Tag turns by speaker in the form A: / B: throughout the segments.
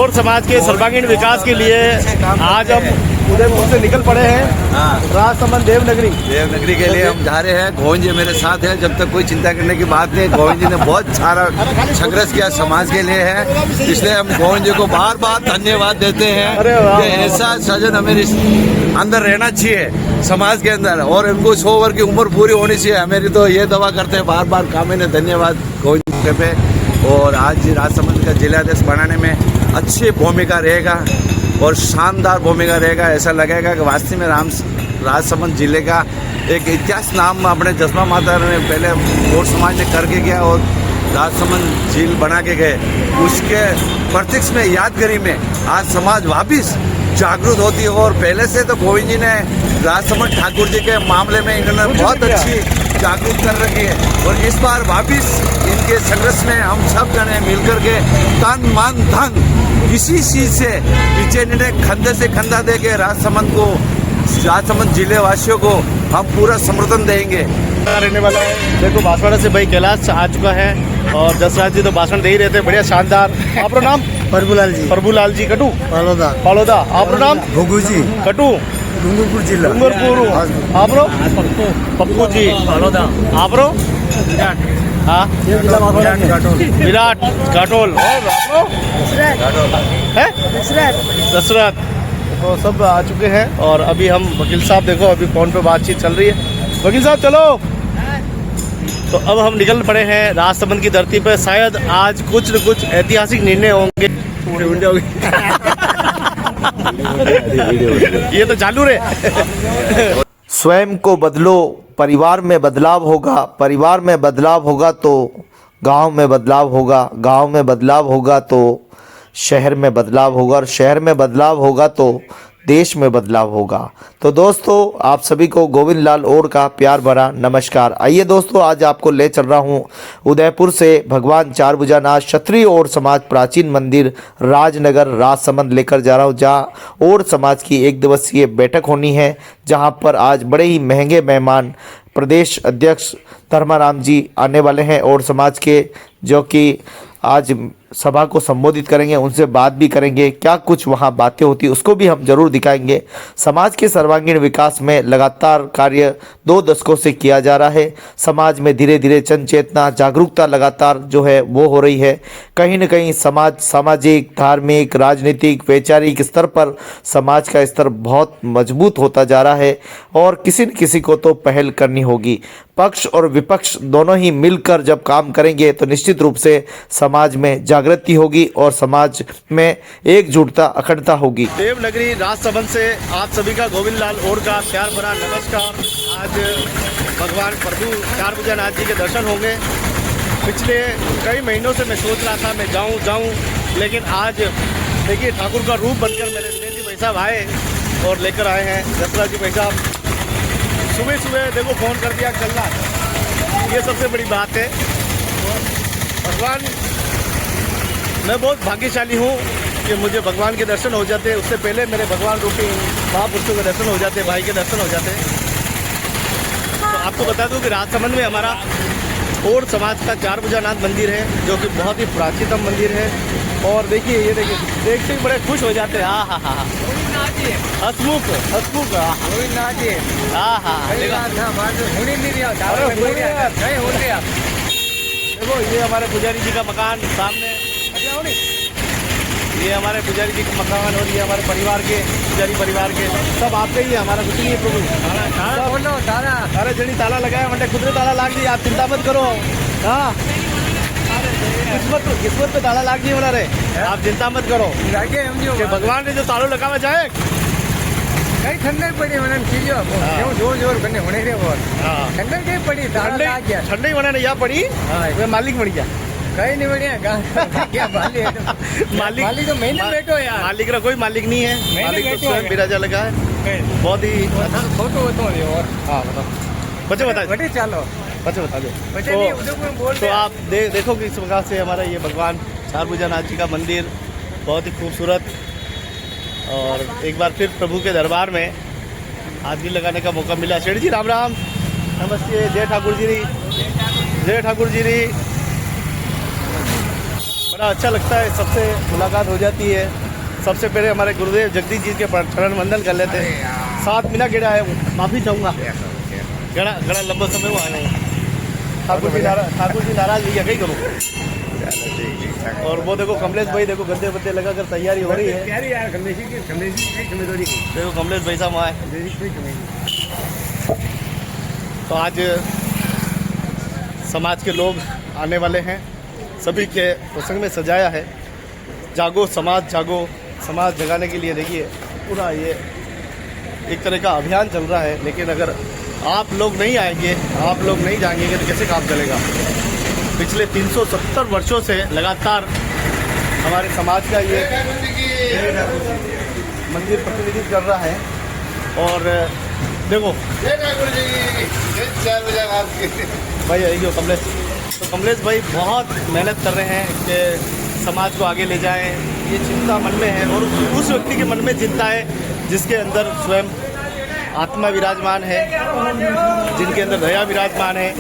A: और समाज के सर्वांगीण विकास के लिए आज हम उदयपुर से निकल पड़े हैं राजसमंद देवनगरी
B: के लिए हम जा रहे हैं। गोविंद जी मेरे साथ है, जब तक कोई चिंता करने की बात नहीं। गोविंद जी ने बहुत सारा संघर्ष किया समाज के लिए है, इसलिए हम गोविंद जी को बार बार धन्यवाद देते हैं कि ऐसा सजन हमें अंदर रहना चाहिए समाज के अंदर, और इनको 100 वर्ष की उम्र पूरी होनी चाहिए। हमें तो ये दवा करते हैं बार बार कामे ने धन्यवाद गोविंद जी पे। और आज राजसमंद का जिलाध्यक्ष बनाने में अच्छी भूमिका रहेगा और शानदार भूमिका रहेगा। ऐसा लगेगा कि वास्तव में राजसमंद जिले का एक इतिहास नाम अपने जसमा माता ने पहले और समाज ने करके गया और राजसमंद झील बना के गए। उसके प्रत्यक्ष में यादगारी में आज समाज वापिस जागरूक होती है। और पहले से तो गोविंद जी ने राजसमंद ठाकुर जी के मामले में इन्होंने बहुत अच्छी जागरूक कर रखी है। और इस बार वापिस इनके संघर्ष में हम सब जने मिलकर के तन मन धन किसी चीज से पीछे नहीं, खंधे से खंधा दे के राजसमंद जिले वासियों को हम पूरा समर्थन देंगे।
A: रहने वाला है देखो बांसवाड़ा से भाई कैलाश आ चुका है और जसराज जी तो भाषण दे ही रहते, बढ़िया शानदार। आपका नाम? प्रभुलाल जी कटू पालोदा। आपका नाम?
B: भोगू जी
A: कटू
B: डूंगरपुर जिला
A: आप पप्पू जी पालोदा। आप हाँ विराट घाटोल। और दशरथ। तो सब आ चुके हैं और अभी हम वकील साहब देखो अभी फोन पे बातचीत चल रही है। वकील साहब चलो। तो अब हम निकल पड़े हैं राजसमंद की धरती पर। शायद आज कुछ न कुछ ऐतिहासिक निर्णय होंगे। ये तो चालू रहे।
C: स्वयं को बदलो, परिवार में बदलाव होगा, परिवार में बदलाव होगा तो गांव में बदलाव होगा, गांव में बदलाव होगा तो शहर में बदलाव होगा, और शहर में बदलाव होगा तो देश में बदलाव होगा। तो दोस्तों आप सभी को गोविंद लाल ओर का प्यार भरा नमस्कार। आइए दोस्तों आज आपको ले चल रहा हूँ उदयपुर से भगवान चार भुजानाथ क्षत्रिय और समाज प्राचीन मंदिर राजनगर राजसमंद लेकर जा रहा हूँ, जहाँ और समाज की 1 दिवसीय बैठक होनी है, जहाँ पर आज बड़े ही महंगे मेहमान प्रदेश अध्यक्ष धर्माराम जी आने वाले हैं और समाज के जो कि आज सभा को संबोधित करेंगे, उनसे बात भी करेंगे। क्या कुछ वहाँ बातें होती है उसको भी हम जरूर दिखाएंगे। समाज के सर्वांगीण विकास में लगातार कार्य 2 दशकों से किया जा रहा है। समाज में धीरे धीरे जन चेतना जागरूकता लगातार जो है वो हो रही है। कहीं न कहीं समाज सामाजिक धार्मिक राजनीतिक वैचारिक स्तर पर समाज का स्तर बहुत मजबूत होता जा रहा है और किसी न किसी को तो पहल करनी होगी। पक्ष और विपक्ष दोनों ही मिलकर जब काम करेंगे तो निश्चित रूप से समाज में जागृति होगी और समाज में एकजुटता अखंडता होगी।
A: देवनगरी राजसमंद से आप सभी का गोविंद लाल ओर का प्यार भरा नमस्कार। आज भगवान प्रभु चार भुजानाथ जी के दर्शन होंगे। पिछले कई महीनों से मैं सोच रहा था मैं जाऊं, लेकिन आज देखिए ठाकुर का रूप बनकर मेरे दिनेश जी भाई साहब आए और लेकर आए हैं। जसराज जी भाई साहब सुबह देखो फ़ोन कर दिया चलना, ये सबसे बड़ी बात है। भगवान मैं बहुत भाग्यशाली हूँ कि मुझे भगवान के दर्शन हो जाते। उससे पहले मेरे भगवान रूपी महापुरुषों के दर्शन हो जाते, भाई के दर्शन हो जाते। तो आपको बता दूं कि राजसमंद में हमारा और समाज का चार भुजानाथ मंदिर है, जो कि बहुत ही प्राचीनतम मंदिर है। और देखिए ये देखिए देखते ही बड़े खुश हो जाते हैं। हाँ हसमुख देखो ये हमारे पुजारी जी का मकान सामने, ये हमारे पुजारी जी का मकान और ये हमारे परिवार के पुजारी परिवार के सब आपके ही है, हमारा कुछ नहीं है प्रभु। अरे जनी ताला लगाया मंडे खुद ने ताला लाग दी, आप चिंता मत करो। हाँ किस्मत पे ताला लाग दी बोला रे, आप चिंता मत करो कि भगवान ने जो तालों लगावा जाए
D: कई ठंडक पड़ी मैंने चीजों जोर जोर करने होने रे और ठंडक नहीं पड़ी
A: ठंडी होने नहीं पड़ी। मैं मालिक बन गया
D: कहीं नहीं बढ़िया क्या मालिक तो मैंने बैठो यार,
A: मालिक का कोई मालिक नहीं है, मालिक तो स्वयं बिराजा लगा है। बहुत ही
D: फोटो और
A: हाँ बताओ बच्चे बता
D: चलो
A: बच्चे बता दो। तो आप देखो कि इस प्रकार से हमारा ये भगवान चार भुजानाथ जी का मंदिर बहुत ही खूबसूरत, और एक बार फिर प्रभु के दरबार में हाजिरी लगाने का मौका मिला। सेठ जी राम राम, नमस्ते। जय ठाकुर जी री, जय ठाकुर जी री। बड़ा अच्छा लगता है, सबसे मुलाकात हो जाती है। सबसे पहले हमारे गुरुदेव जगदीश जी के चरण वंदन कर लेते हैं। 7 महीना गेड़ा है, माफ़ी चाहूँगा, गड़ा लंबा समय वो आए हैं। ठाकुर जी नाराज भैया कहीं करूँ। और वो देखो कमलेश भाई, देखो गद्दे बद्दे लगा कर तैयारी हो रही है। देखो कमलेश भाई साहब आए। तो आज समाज के लोग आने वाले हैं, सभी के प्रसंग में सजाया है। जागो समाज जागो, समाज जगाने के लिए देखिए पूरा ये एक तरह का अभियान चल रहा है। लेकिन अगर आप लोग नहीं आएंगे, आप लोग नहीं जाएंगे तो कैसे काम चलेगा। पिछले 370 वर्षों से लगातार हमारे समाज का ये मंदिर प्रतिनिधित्व कर रहा है। और देखो भाई आइए कमलेश, तो कमलेश भाई बहुत मेहनत कर रहे हैं कि समाज को आगे ले जाएं। ये चिंता मन में है और उस व्यक्ति के मन में चिंता है जिसके अंदर स्वयं आत्मा विराजमान है, जिनके अंदर दया विराजमान है,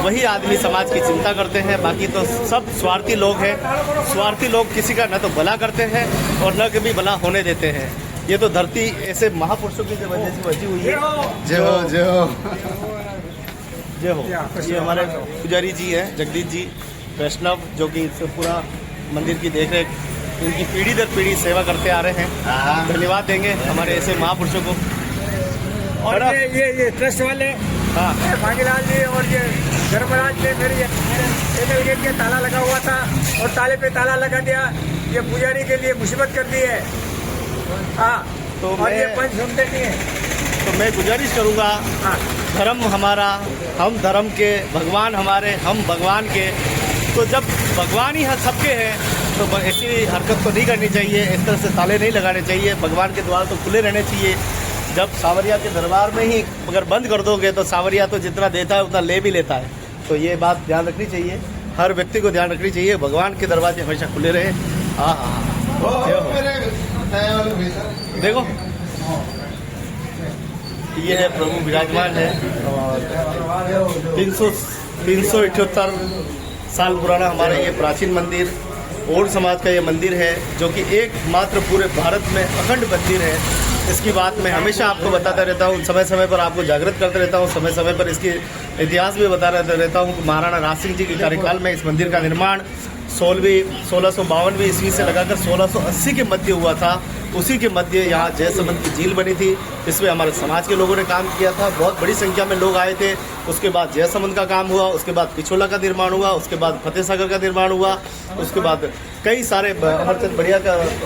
A: वही आदमी समाज की चिंता करते हैं। बाकी तो सब स्वार्थी लोग हैं। स्वार्थी लोग किसी का न तो भला करते हैं और न कभी भला होने देते हैं। ये तो धरती ऐसे महापुरुषों की वजह से बची हुई है। जय हो जय हो जय हो। ये हमारे पुजारी जी हैं जगदीश जी वैष्णव, जो कि इससे पूरा मंदिर की देखरेख उनकी पीढ़ी दर पीढ़ी सेवा करते आ रहे हैं। धन्यवाद देंगे हमारे ऐसे महापुरुषों को।
D: और ये ट्रस्ट वाले भागीलाल जी और ये धर्मराज ने मेरे गेट के ताला लगा हुआ था और ताले पे ताला लगा दिया। ये पुजारी के लिए मुसीबत कर दी है। हाँ,
A: तो
D: और ये पंच सुनते नहीं है।
A: तो मैं गुजारिश करूँगा, धर्म हमारा, हम धर्म के, भगवान हमारे, हम भगवान के। तो जब भगवान ही सबके हैं तो ऐसी हरकत तो नहीं करनी चाहिए, इस तरह से ताले नहीं लगाने चाहिए। भगवान के द्वार तो खुले रहने चाहिए। जब सावरिया के दरबार में ही अगर बंद कर दोगे तो सावरिया तो जितना देता है उतना ले भी लेता है। तो ये बात ध्यान रखनी चाहिए, हर व्यक्ति को ध्यान रखनी चाहिए। भगवान के दरवाजे हमेशा खुले रहे। हाँ हाँ, देखो ये है प्रभु विराजमान है और 378 साल पुराना हमारा ये प्राचीन मंदिर और समाज का ये मंदिर है, जो कि एकमात्र पूरे भारत में अखंड मंदिर है। इसकी बात मैं हमेशा आपको बताता रहता हूँ, समय समय पर आपको जागृत करते रहता हूँ, समय समय पर इसकी इतिहास भी बताता रहता हूँ। महाराणा राज सिंह जी के कार्यकाल में इस मंदिर का निर्माण 1652 ईस्वी से लगाकर 1680 के मध्य हुआ था। उसी के मध्य यहाँ जयसमंद की झील बनी थी, इसमें हमारे समाज के लोगों ने काम किया था। बहुत बड़ी संख्या में लोग आए थे। उसके बाद जयसमंद का काम हुआ, उसके बाद पिछोला का निर्माण हुआ, उसके बाद फतेह सागर का निर्माण हुआ, उसके बाद कई सारे अमरचंद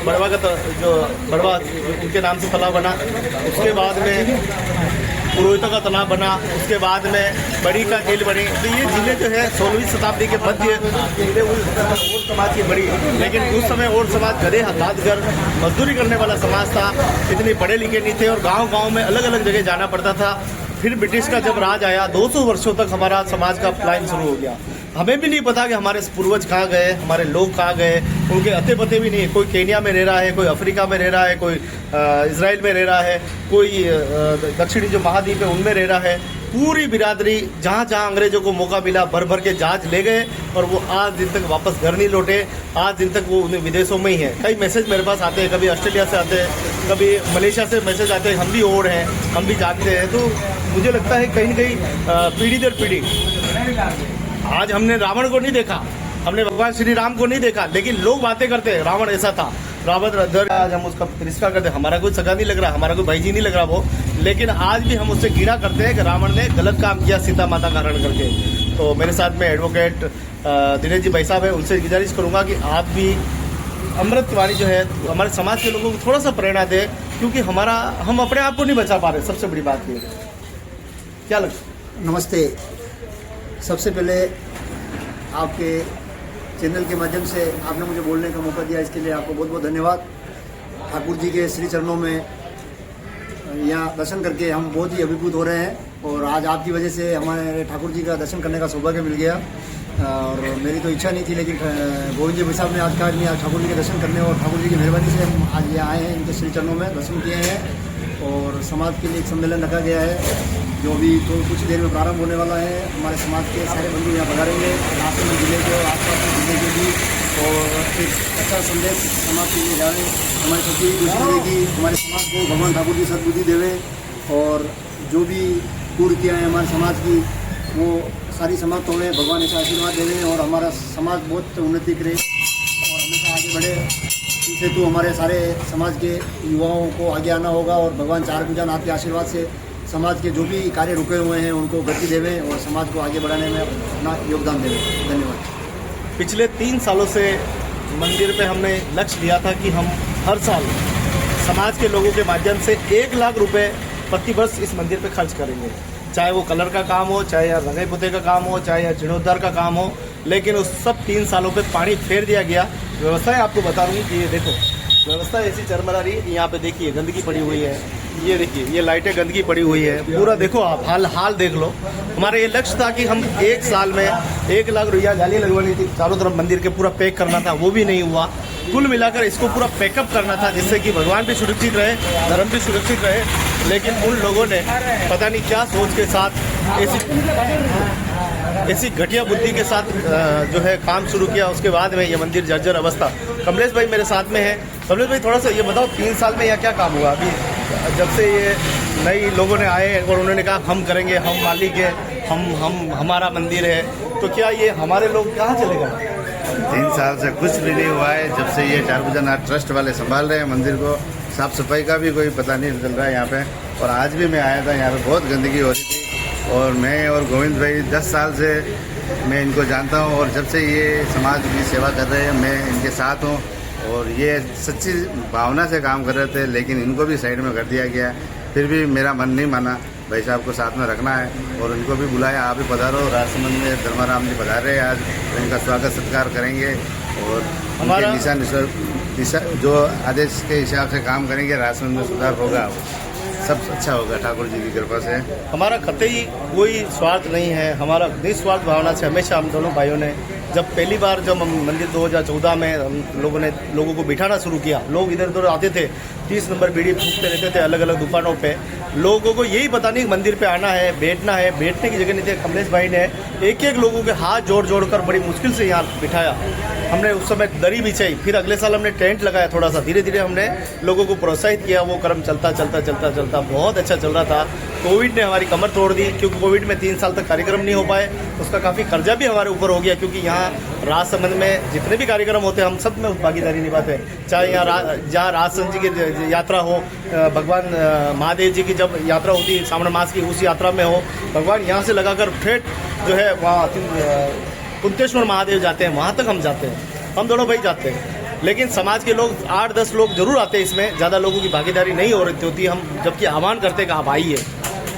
A: बड़वा का जो बड़वा उनके नाम से तालाब बना, उसके बाद में पुरोहितों का तालाब बना, उसके बाद में बड़ी का झील बनी। तो ये झीलें जो है 16वीं शताब्दी के मध्य और समाज की बड़ी, लेकिन उस समय और समाज गधे हाथ कर मजदूरी करने वाला समाज था। इतने पढ़े लिखे नहीं थे और गांव-गांव में अलग अलग जगह जाना पड़ता था। फिर ब्रिटिश का जब राज आया 200 वर्षों तक हमारा समाज का पलायन शुरू हो गया। हमें भी नहीं पता कि हमारे पूर्वज कहाँ गए, हमारे लोग कहाँ गए, उनके अते पते भी नहीं। कोई केन्या में रह रहा है, कोई अफ्रीका में रह रहा है, कोई इजराइल में रह रहा है, कोई दक्षिणी जो महाद्वीप है उनमें रह रहा है। पूरी बिरादरी जहाँ जहाँ अंग्रेजों को मौका मिला भर भर के जहाज ले गए और वो आज दिन तक वापस घर नहीं लौटे। आज दिन तक वो विदेशों में ही है। कई मैसेज मेरे पास आते हैं, कभी ऑस्ट्रेलिया से आते हैं, कभी मलेशिया से मैसेज आते हैं। हम भी और हैं, हम भी जानते हैं। तो मुझे लगता है कहीं न कहीं पीढ़ी दर पीढ़ी, आज हमने रावण को नहीं देखा, हमने भगवान श्री राम को नहीं देखा, लेकिन लोग बातें करते हैं रावण ऐसा था, रावण दर। आज हम उसका तिरस्कार करते हैं। हमारा कोई सगा नहीं लग रहा, हमारा कोई भाई जी नहीं लग रहा वो, लेकिन आज भी हम उससे घृणा करते हैं कि रावण ने गलत काम किया सीता माता का हरण करके। तो मेरे साथ में एडवोकेट दिनेश जी भाई साहब है, उनसे गुजारिश करूँगा कि आप भी अमृतवाणी जो है हमारे समाज के लोगों को थोड़ा सा प्रेरणा दें, क्योंकि हम अपने आप को नहीं बचा पा रहे। सबसे बड़ी बात ये क्या लगता है?
E: नमस्ते। सबसे पहले आपके चैनल के माध्यम से आपने मुझे बोलने का मौका दिया, इसके लिए आपको बहुत बहुत धन्यवाद। ठाकुर जी के श्री चरणों में यहाँ दर्शन करके हम बहुत ही अभिभूत हो रहे हैं और आज आपकी वजह से हमारे ठाकुर जी का दर्शन करने का सौभाग्य मिल गया। और मेरी तो इच्छा नहीं थी, लेकिन गोविंद जी भाई साहब ने आज कहा नहीं, आज ठाकुर जी के दर्शन करने और ठाकुर जी की मेहरबानी से हम आज यहाँ आए हैं, इनके श्री चरणों में दर्शन किए हैं। और समाज के लिए एक सम्मेलन रखा गया है जो भी तो कुछ देर में प्रारंभ होने वाला है। हमारे समाज के सारे बंधु यहाँ पधारेंगे। राजसमंद जिले के और आसपास के जिले के भी और एक अच्छा संदेश समाज के लिए जाए। हमारी सबकी कोशिश है कि हमारे समाज को भगवान ठाकुर जी सद्बुद्धि देवे और जो भी कुरीतियाँ हैं हमारे समाज की वो सारी समाप्त होवे, भगवान ऐसा आशीर्वाद देवे और हमारा समाज बहुत उन्नति करे और हमेशा आगे बढ़े। इस हेतु हमारे सारे समाज के युवाओं को आगे आना होगा और भगवान चार भुजानाथ के आशीर्वाद से समाज के जो भी कार्य रुके हुए हैं उनको गति देवें और समाज को आगे बढ़ाने में अपना योगदान देवें। धन्यवाद।
A: पिछले 3 सालों से मंदिर पे हमने लक्ष्य लिया था कि हम हर साल समाज के लोगों के माध्यम से 1 लाख रुपए प्रति वर्ष इस मंदिर पे खर्च करेंगे, चाहे वो कलर का काम हो, चाहे या रंगाई पुते का काम हो, चाहे या जीर्णोद्धार का काम हो। लेकिन उस सब 3 सालों पे पानी फेर दिया गया। व्यवस्थाएं आपको बता दूँ कि ये देखो व्यवस्था ऐसी चरमरा रही है। यहाँ पे देखिए गंदगी पड़ी हुई है, ये देखिए ये लाइटें गंदगी पड़ी हुई है, पूरा देखो आप हाल देख लो। हमारा ये लक्ष्य था कि हम 1 साल में 1 लाख रुपया जालियाँ लगवानी थी, चारों तरफ मंदिर के पूरा पैक करना था, वो भी नहीं हुआ। कुल मिलाकर इसको पूरा पैकअप करना था जिससे कि भगवान भी सुरक्षित रहे, धर्म भी सुरक्षित रहे। लेकिन उन लोगों ने पता नहीं क्या सोच के साथ ऐसी घटिया बुद्धि के साथ जो है काम शुरू किया। उसके बाद में ये मंदिर जर्जर अवस्था। कमलेश भाई मेरे साथ में है। कमलेश भाई थोड़ा सा ये बताओ 3 साल में यहाँ क्या काम हुआ? अभी जब से ये नई लोगों ने आए और उन्होंने कहा हम करेंगे, हम मालिक है, हम हमारा मंदिर है, तो क्या ये हमारे लोग कहाँ चले गए?
F: 3 साल से कुछ भी नहीं हुआ है। जब से ये चार भुजानाथ ट्रस्ट वाले संभाल रहे हैं मंदिर को, साफ सफाई का भी कोई पता नहीं चल रहा है यहाँ पे। और आज भी मैं आया था, यहाँ पे बहुत गंदगी हो रही थी और मैं और गोविंद भाई 10 साल से मैं इनको जानता हूँ और जब से ये समाज की सेवा कर रहे हैं मैं इनके साथ हूँ और ये सच्ची भावना से काम कर रहे थे। लेकिन इनको भी साइड में कर दिया गया। फिर भी मेरा मन नहीं माना, भाई साहब को साथ में रखना है और उनको भी बुलाया, आप भी पधारो। राजसमंद में धर्माराम जी पधार रहे हैं आज, तो इनका स्वागत सत्कार करेंगे और
A: हमारा
F: दिशा जो आदेश के हिसाब से काम करेंगे, राजसमंद में सुधार होगा, सब अच्छा होगा ठाकुर जी की कृपा से।
A: हमारा कतई कोई स्वार्थ नहीं है, हमारा निस्वार्थ भावना से हमेशा हम दोनों भाइयों ने जब पहली बार जब हम मंदिर 2014 में हम लोगों ने लोगों को बिठाना शुरू किया, लोग इधर उधर आते थे, 30 नंबर बीड़ी फूकते रहते थे अलग अलग दुकानों पे। लोगों को यही पता नहीं मंदिर पे आना है, बैठने की जगह नहीं थी। कमलेश भाई ने एक लोगों के हाथ जोड़ कर बड़ी मुश्किल से यहाँ बिठाया। हमने उस समय दरी बिछाई, फिर अगले साल हमने टेंट लगाया। थोड़ा सा धीरे धीरे हमने लोगों को प्रोत्साहित किया। वो क्रम चलता बहुत अच्छा चल रहा था। कोविड ने हमारी कमर तोड़ दी, क्योंकि कोविड में 3 साल तक कार्यक्रम नहीं हो पाए। उसका काफ़ी कर्जा भी हमारे ऊपर हो गया, क्योंकि यहाँ राजसमंद में जितने भी कार्यक्रम होते हैं हम सब में भागीदारी निभाते हैं। चाहे यहाँ जहाँ राजसमंद जी की यात्रा हो, भगवान महादेव जी की जब यात्रा होती है श्रावण मास की, उस यात्रा में हो, भगवान यहाँ से लगाकर फिर जो है वहाँ कुंतेश्वर महादेव जाते हैं, वहाँ तक हम जाते हैं, हम दोनों भाई जाते हैं। लेकिन समाज के लोग 8-10 लोग जरूर आते हैं, इसमें ज़्यादा लोगों की भागीदारी नहीं हो रही होती। हम जबकि आह्वान करते हैं कि आप आइए,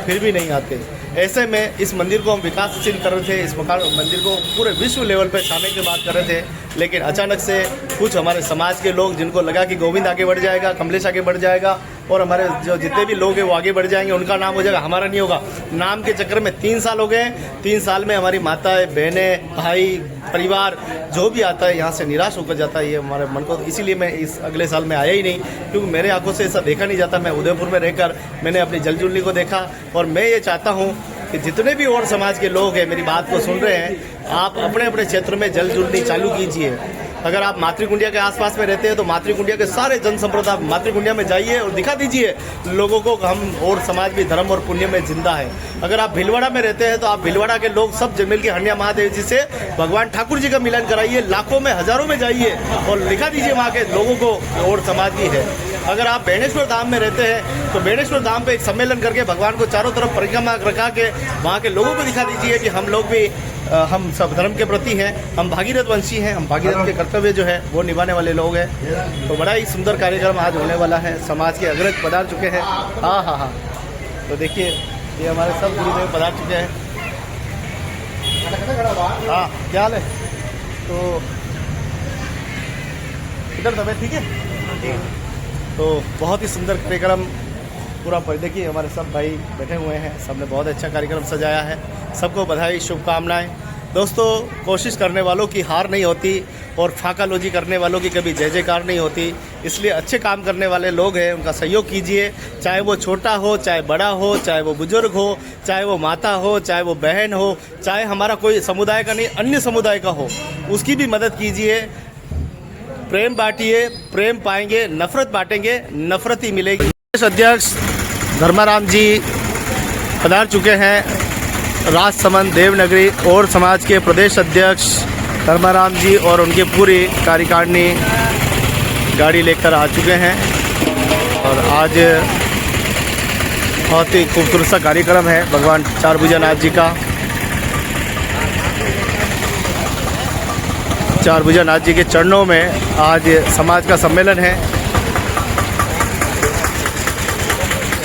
A: फिर भी नहीं आते। ऐसे में इस मंदिर को हम विकासशील कर रहे थे, इस मंदिर को पूरे विश्व लेवल पर छाने की बात कर रहे थे। लेकिन अचानक से कुछ हमारे समाज के लोग, जिनको लगा कि गोविंद आगे बढ़ जाएगा, कमलेश आगे बढ़ जाएगा और हमारे जो जितने भी लोग हैं वो आगे बढ़ जाएंगे, उनका नाम हो जाएगा, हमारा नहीं होगा। नाम के चक्कर में 3 साल हो गए। 3 साल में हमारी माताएं, बहनें, भाई, परिवार जो भी आता है यहाँ से निराश होकर जाता है। ये हमारे मन को, इसीलिए मैं इस अगले साल में आया ही नहीं, क्योंकि मेरे आंखों से ऐसा देखा नहीं जाता। मैं उदयपुर में रहकर मैंने अपनी जल जुलनी को देखा और मैं ये चाहता हूँ कि जितने भी और समाज के लोग हैं मेरी बात को सुन रहे हैं, आप अपने अपने क्षेत्र में जल जुलनी चालू कीजिए। अगर आप मातृकुंडिया के आसपास में रहते हैं तो मातृकुंडिया के सारे जन संप्रदाय मातृकुंडिया में जाइए और दिखा दीजिए लोगों को हम और समाज भी धर्म और पुण्य में जिंदा है। अगर आप भीलवाड़ा में रहते हैं तो आप भीलवाड़ा के लोग सब मिल के हंडिया महादेव जी से भगवान ठाकुर जी का मिलन कराइए। लाखों में हजारों में जाइए और दिखा दीजिए वहाँ के लोगों को और समाज भी है। अगर आप बेणेश्वर धाम में रहते हैं तो बेणेश्वर धाम पे एक सम्मेलन करके भगवान को चारों तरफ परिक्रमा रखा के वहाँ के लोगों को दिखा दीजिए कि हम लोग भी हम सब धर्म के प्रति हैं, हम भागीरथ वंशी हैं, हम भागीरथ के कर्तव्य जो है वो निभाने वाले लोग हैं। तो बड़ा ही सुंदर कार्यक्रम आज होने वाला है। समाज के अग्रज पधार चुके हैं। हाँ, तो देखिए ये हमारे सब गुरुदेव पधार चुके हैं। हाँ, क्या हाल है? तो इधर तबियत ठीक है? तो बहुत ही सुंदर कार्यक्रम पूरा देखिए, हमारे सब भाई बैठे हुए हैं, सबने बहुत अच्छा कार्यक्रम सजाया है। सबको बधाई, शुभकामनाएं। दोस्तों, कोशिश करने वालों की हार नहीं होती और फाकालोजी करने वालों की कभी जय जयकार नहीं होती। इसलिए अच्छे काम करने वाले लोग हैं, उनका सहयोग कीजिए, चाहे वो छोटा हो, चाहे बड़ा हो, चाहे वो बुजुर्ग हो, चाहे वो माता हो, चाहे वो बहन हो, चाहे हमारा कोई समुदाय का नहीं अन्य समुदाय का हो, उसकी भी मदद कीजिए। प्रेम बांटिए, प्रेम पाएंगे, नफरत बांटेंगे, नफरत ही मिलेगी। प्रदेश अध्यक्ष धर्माराम जी पधार चुके हैं। राजसमंद देवनगरी और समाज के प्रदेश अध्यक्ष धर्माराम जी और उनकी पूरी कार्यकारिणी गाड़ी लेकर आ चुके हैं और आज बहुत ही खूबसूरत सा कार्यक्रम है भगवान चारभुजानाथ जी का। चारभुजानाथ जी के चरणों में आज समाज का सम्मेलन है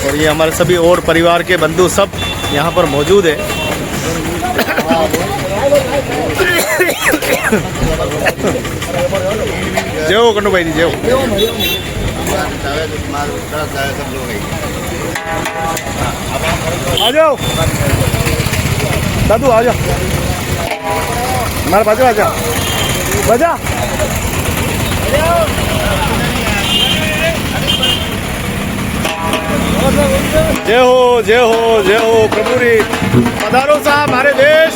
A: और ये हमारे सभी और परिवार के बंधु सब यहाँ पर मौजूद है। जय हो कन्नू भाई जी, जय हो। आ जाओ दादू, आ जाओ हमारे बाजू, आ जाओ बजा। जय हो, जय हो, जय हो प्रभुरी। पधारो साहब हमारे देश।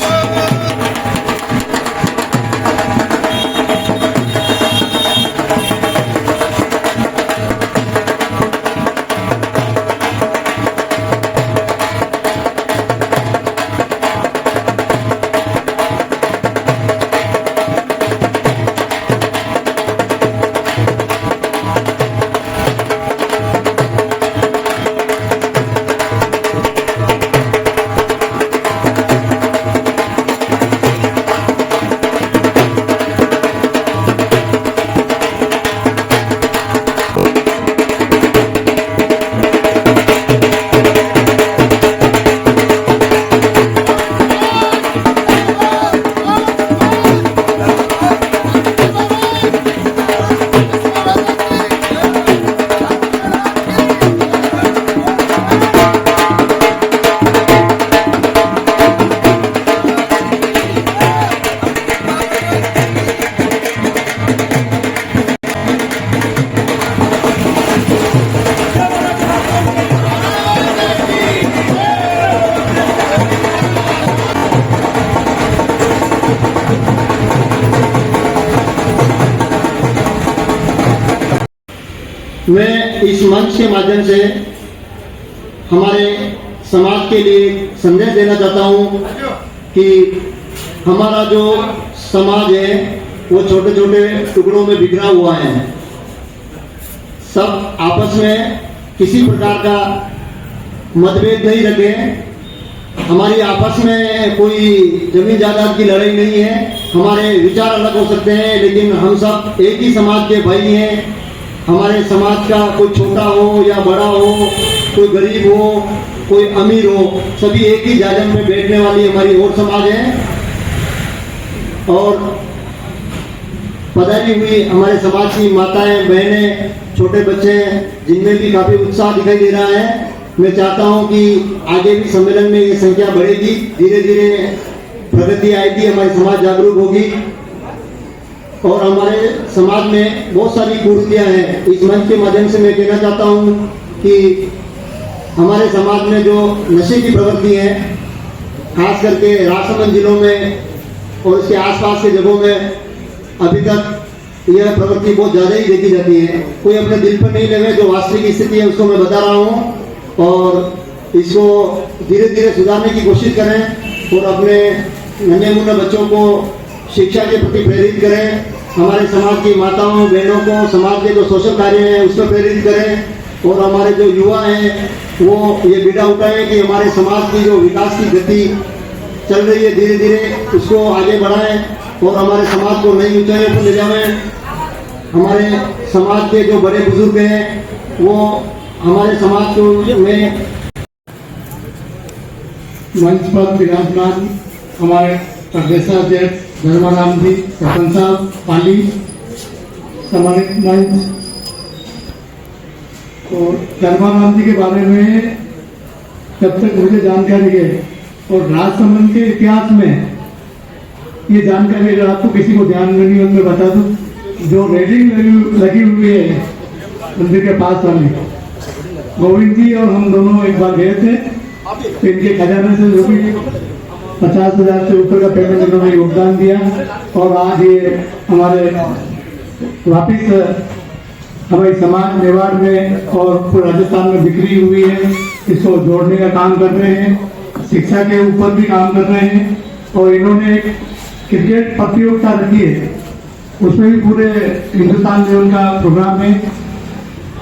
E: मैं इस मंच के माध्यम से हमारे समाज के लिए संदेश देना चाहता हूं कि हमारा जो समाज है वो छोटे छोटे टुकड़ों में बिखरा हुआ है। सब आपस में किसी प्रकार का मतभेद नहीं रखें। हमारी आपस में कोई जमीन जायदाद की लड़ाई नहीं है। हमारे विचार अलग हो सकते हैं लेकिन हम सब एक ही समाज के भाई हैं। हमारे समाज का कोई छोटा हो या बड़ा हो, कोई गरीब हो, कोई अमीर हो, सभी एक ही जाजम में बैठने वाली हमारी और समाज है। और पधारी हुई हमारे समाज की माताएं, बहनें, छोटे बच्चे जिनमें भी काफी उत्साह दिखाई दे रहा है। मैं चाहता हूं कि आगे भी सम्मेलन में ये संख्या बढ़ेगी, धीरे धीरे प्रगति आएगी, हमारी समाज जागरूक होगी और हमारे समाज में बहुत सारी कुरीतियां हैं। इस मंच के माध्यम से मैं कहना चाहता हूं कि हमारे समाज में जो नशे की प्रवृत्ति है, खास करके राजसमंद जिलों में और इसके आसपास के जगहों में अभी तक यह प्रवृत्ति बहुत ज्यादा ही देखी जाती है। कोई अपने दिल पर नहीं लगे, जो वास्तविक स्थिति है उसको मैं बता रहा हूँ और इसको धीरे धीरे सुधारने की कोशिश करें और अपने नन्हे मुन्ने बच्चों को शिक्षा के प्रति प्रेरित करें। हमारे समाज की माताओं बहनों को समाज के जो सोशल कार्य हैं उसमें प्रेरित करें और हमारे जो युवा हैं वो ये बीड़ा उठाएं कि हमारे समाज की जो विकास की गति चल रही है धीरे धीरे उसको आगे बढ़ाएं और हमारे समाज को नई ऊंचाइयों पर ले जाएं। हमारे समाज के जो बड़े बुजुर्ग हैं वो हमारे समाज को में मंच पर विराजमान हमारे प्रदेशाध्यक्ष धर्माराम जी, सरपंच साहब, पाली, सम्मानित मंच और धर्माराम जी के बारे में जब तक मुझे जानकारी है और राजसमंद के इतिहास में ये जानकारी अगर आपको किसी को ध्यान में नहीं हो मैं बता दूं, जो रेलिंग लगी हुई है मंदिर के पास वाली, गोविंद जी और हम दोनों एक बार गए थे, तो इनके खजाने से जो भी 50,000 से ऊपर का पेमेंट इन्होंने योगदान दिया और आज ये हमारे
G: वापिस हमारी समाज मेवाड़ में और पूरे राजस्थान में बिखरी हुई है, इसको जोड़ने का काम कर रहे हैं। शिक्षा के ऊपर भी काम कर रहे हैं और इन्होंने एक क्रिकेट प्रतियोगिता रखी है, उसमें भी पूरे हिंदुस्तान लेवल का प्रोग्राम है।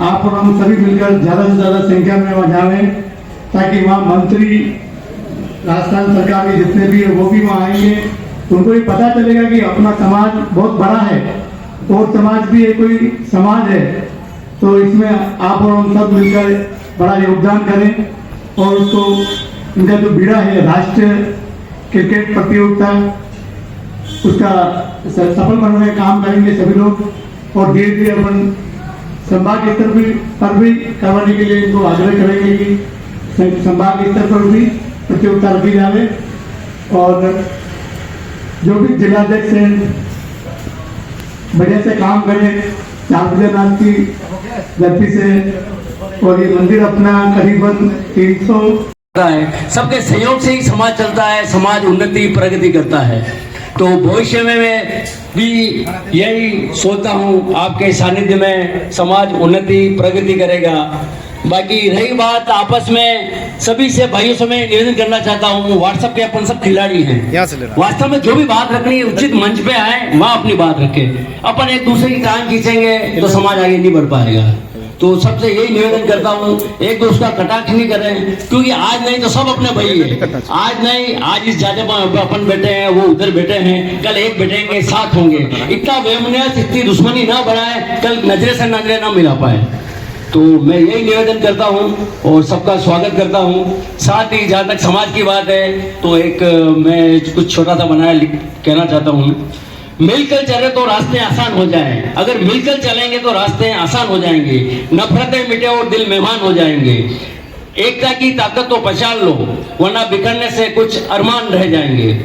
G: आप और हम सभी मिलकर ज़्यादा से ज़्यादा संख्या में वहाँ जाएं ताकि वहाँ मंत्री, राजस्थान सरकार के जितने भी है वो भी वहाँ आएंगे, उनको ये पता चलेगा कि अपना समाज बहुत बड़ा है और समाज भी एक कोई समाज है। तो इसमें आप और हम सब मिलकर बड़ा योगदान करें और उसको इनका जो बीड़ा है राष्ट्रीय क्रिकेट प्रतियोगिता, उसका सफल बनने में काम करेंगे सभी लोग और धीरे धीरे अपन संभाग स्तर पर भी करवाने के लिए इनको आग्रह करेंगे कि संभाग स्तर पर भी प्रतियोगिता रखी जाए और जो भी जिलाध्यक्ष हैं बढ़िया से काम करें। चारभुजानाथ की धरती से और ये मंदिर अपना करीबन 300
H: है, सबके सहयोग से ही समाज चलता है, समाज उन्नति प्रगति करता है। तो भविष्य में मैं भी यही सोचता हूँ, आपके सानिध्य में समाज उन्नति प्रगति करेगा। बाकी रही बात आपस में सभी से भाइयों से मैं निवेदन करना चाहता हूँ, व्हाट्सएप के अपन सब खिलाड़ी हैं,
A: यहाँ से लेना।
H: वास्तव में जो भी बात रखनी है उचित मंच पे आए, वहाँ अपनी बात रखे। अपन एक दूसरे की टांग खींचेंगे तो समाज आगे नहीं बढ़ पाएगा। तो सबसे यही निवेदन करता हूँ, एक दूसरे का कटाक्ष नहीं करें, क्योंकि आज नहीं तो सब अपने भाई है। आज नहीं, आज इस जगह पर अपन बैठे हैं, वो उधर बैठे हैं, कल एक बैठेंगे, साथ होंगे। इतना वेमनियत, इतनी दुश्मनी ना बढ़ाए, कल नजरे से नजरे ना मिला पाए। तो मैं यही निवेदन करता हूँ और सबका स्वागत करता हूँ। साथ ही जहाँ तक समाज की बात है तो एक मैं कुछ छोटा सा बनाया कहना चाहता हूँ। मिलकर चले तो रास्ते आसान हो जाएं, अगर मिलकर चलेंगे तो रास्ते आसान हो जाएंगे, नफरतें मिटे और दिल मेहमान हो जाएंगे। एकता की ताकत तो पहचान लो, वरना बिखरने से कुछ अरमान रह जाएंगे।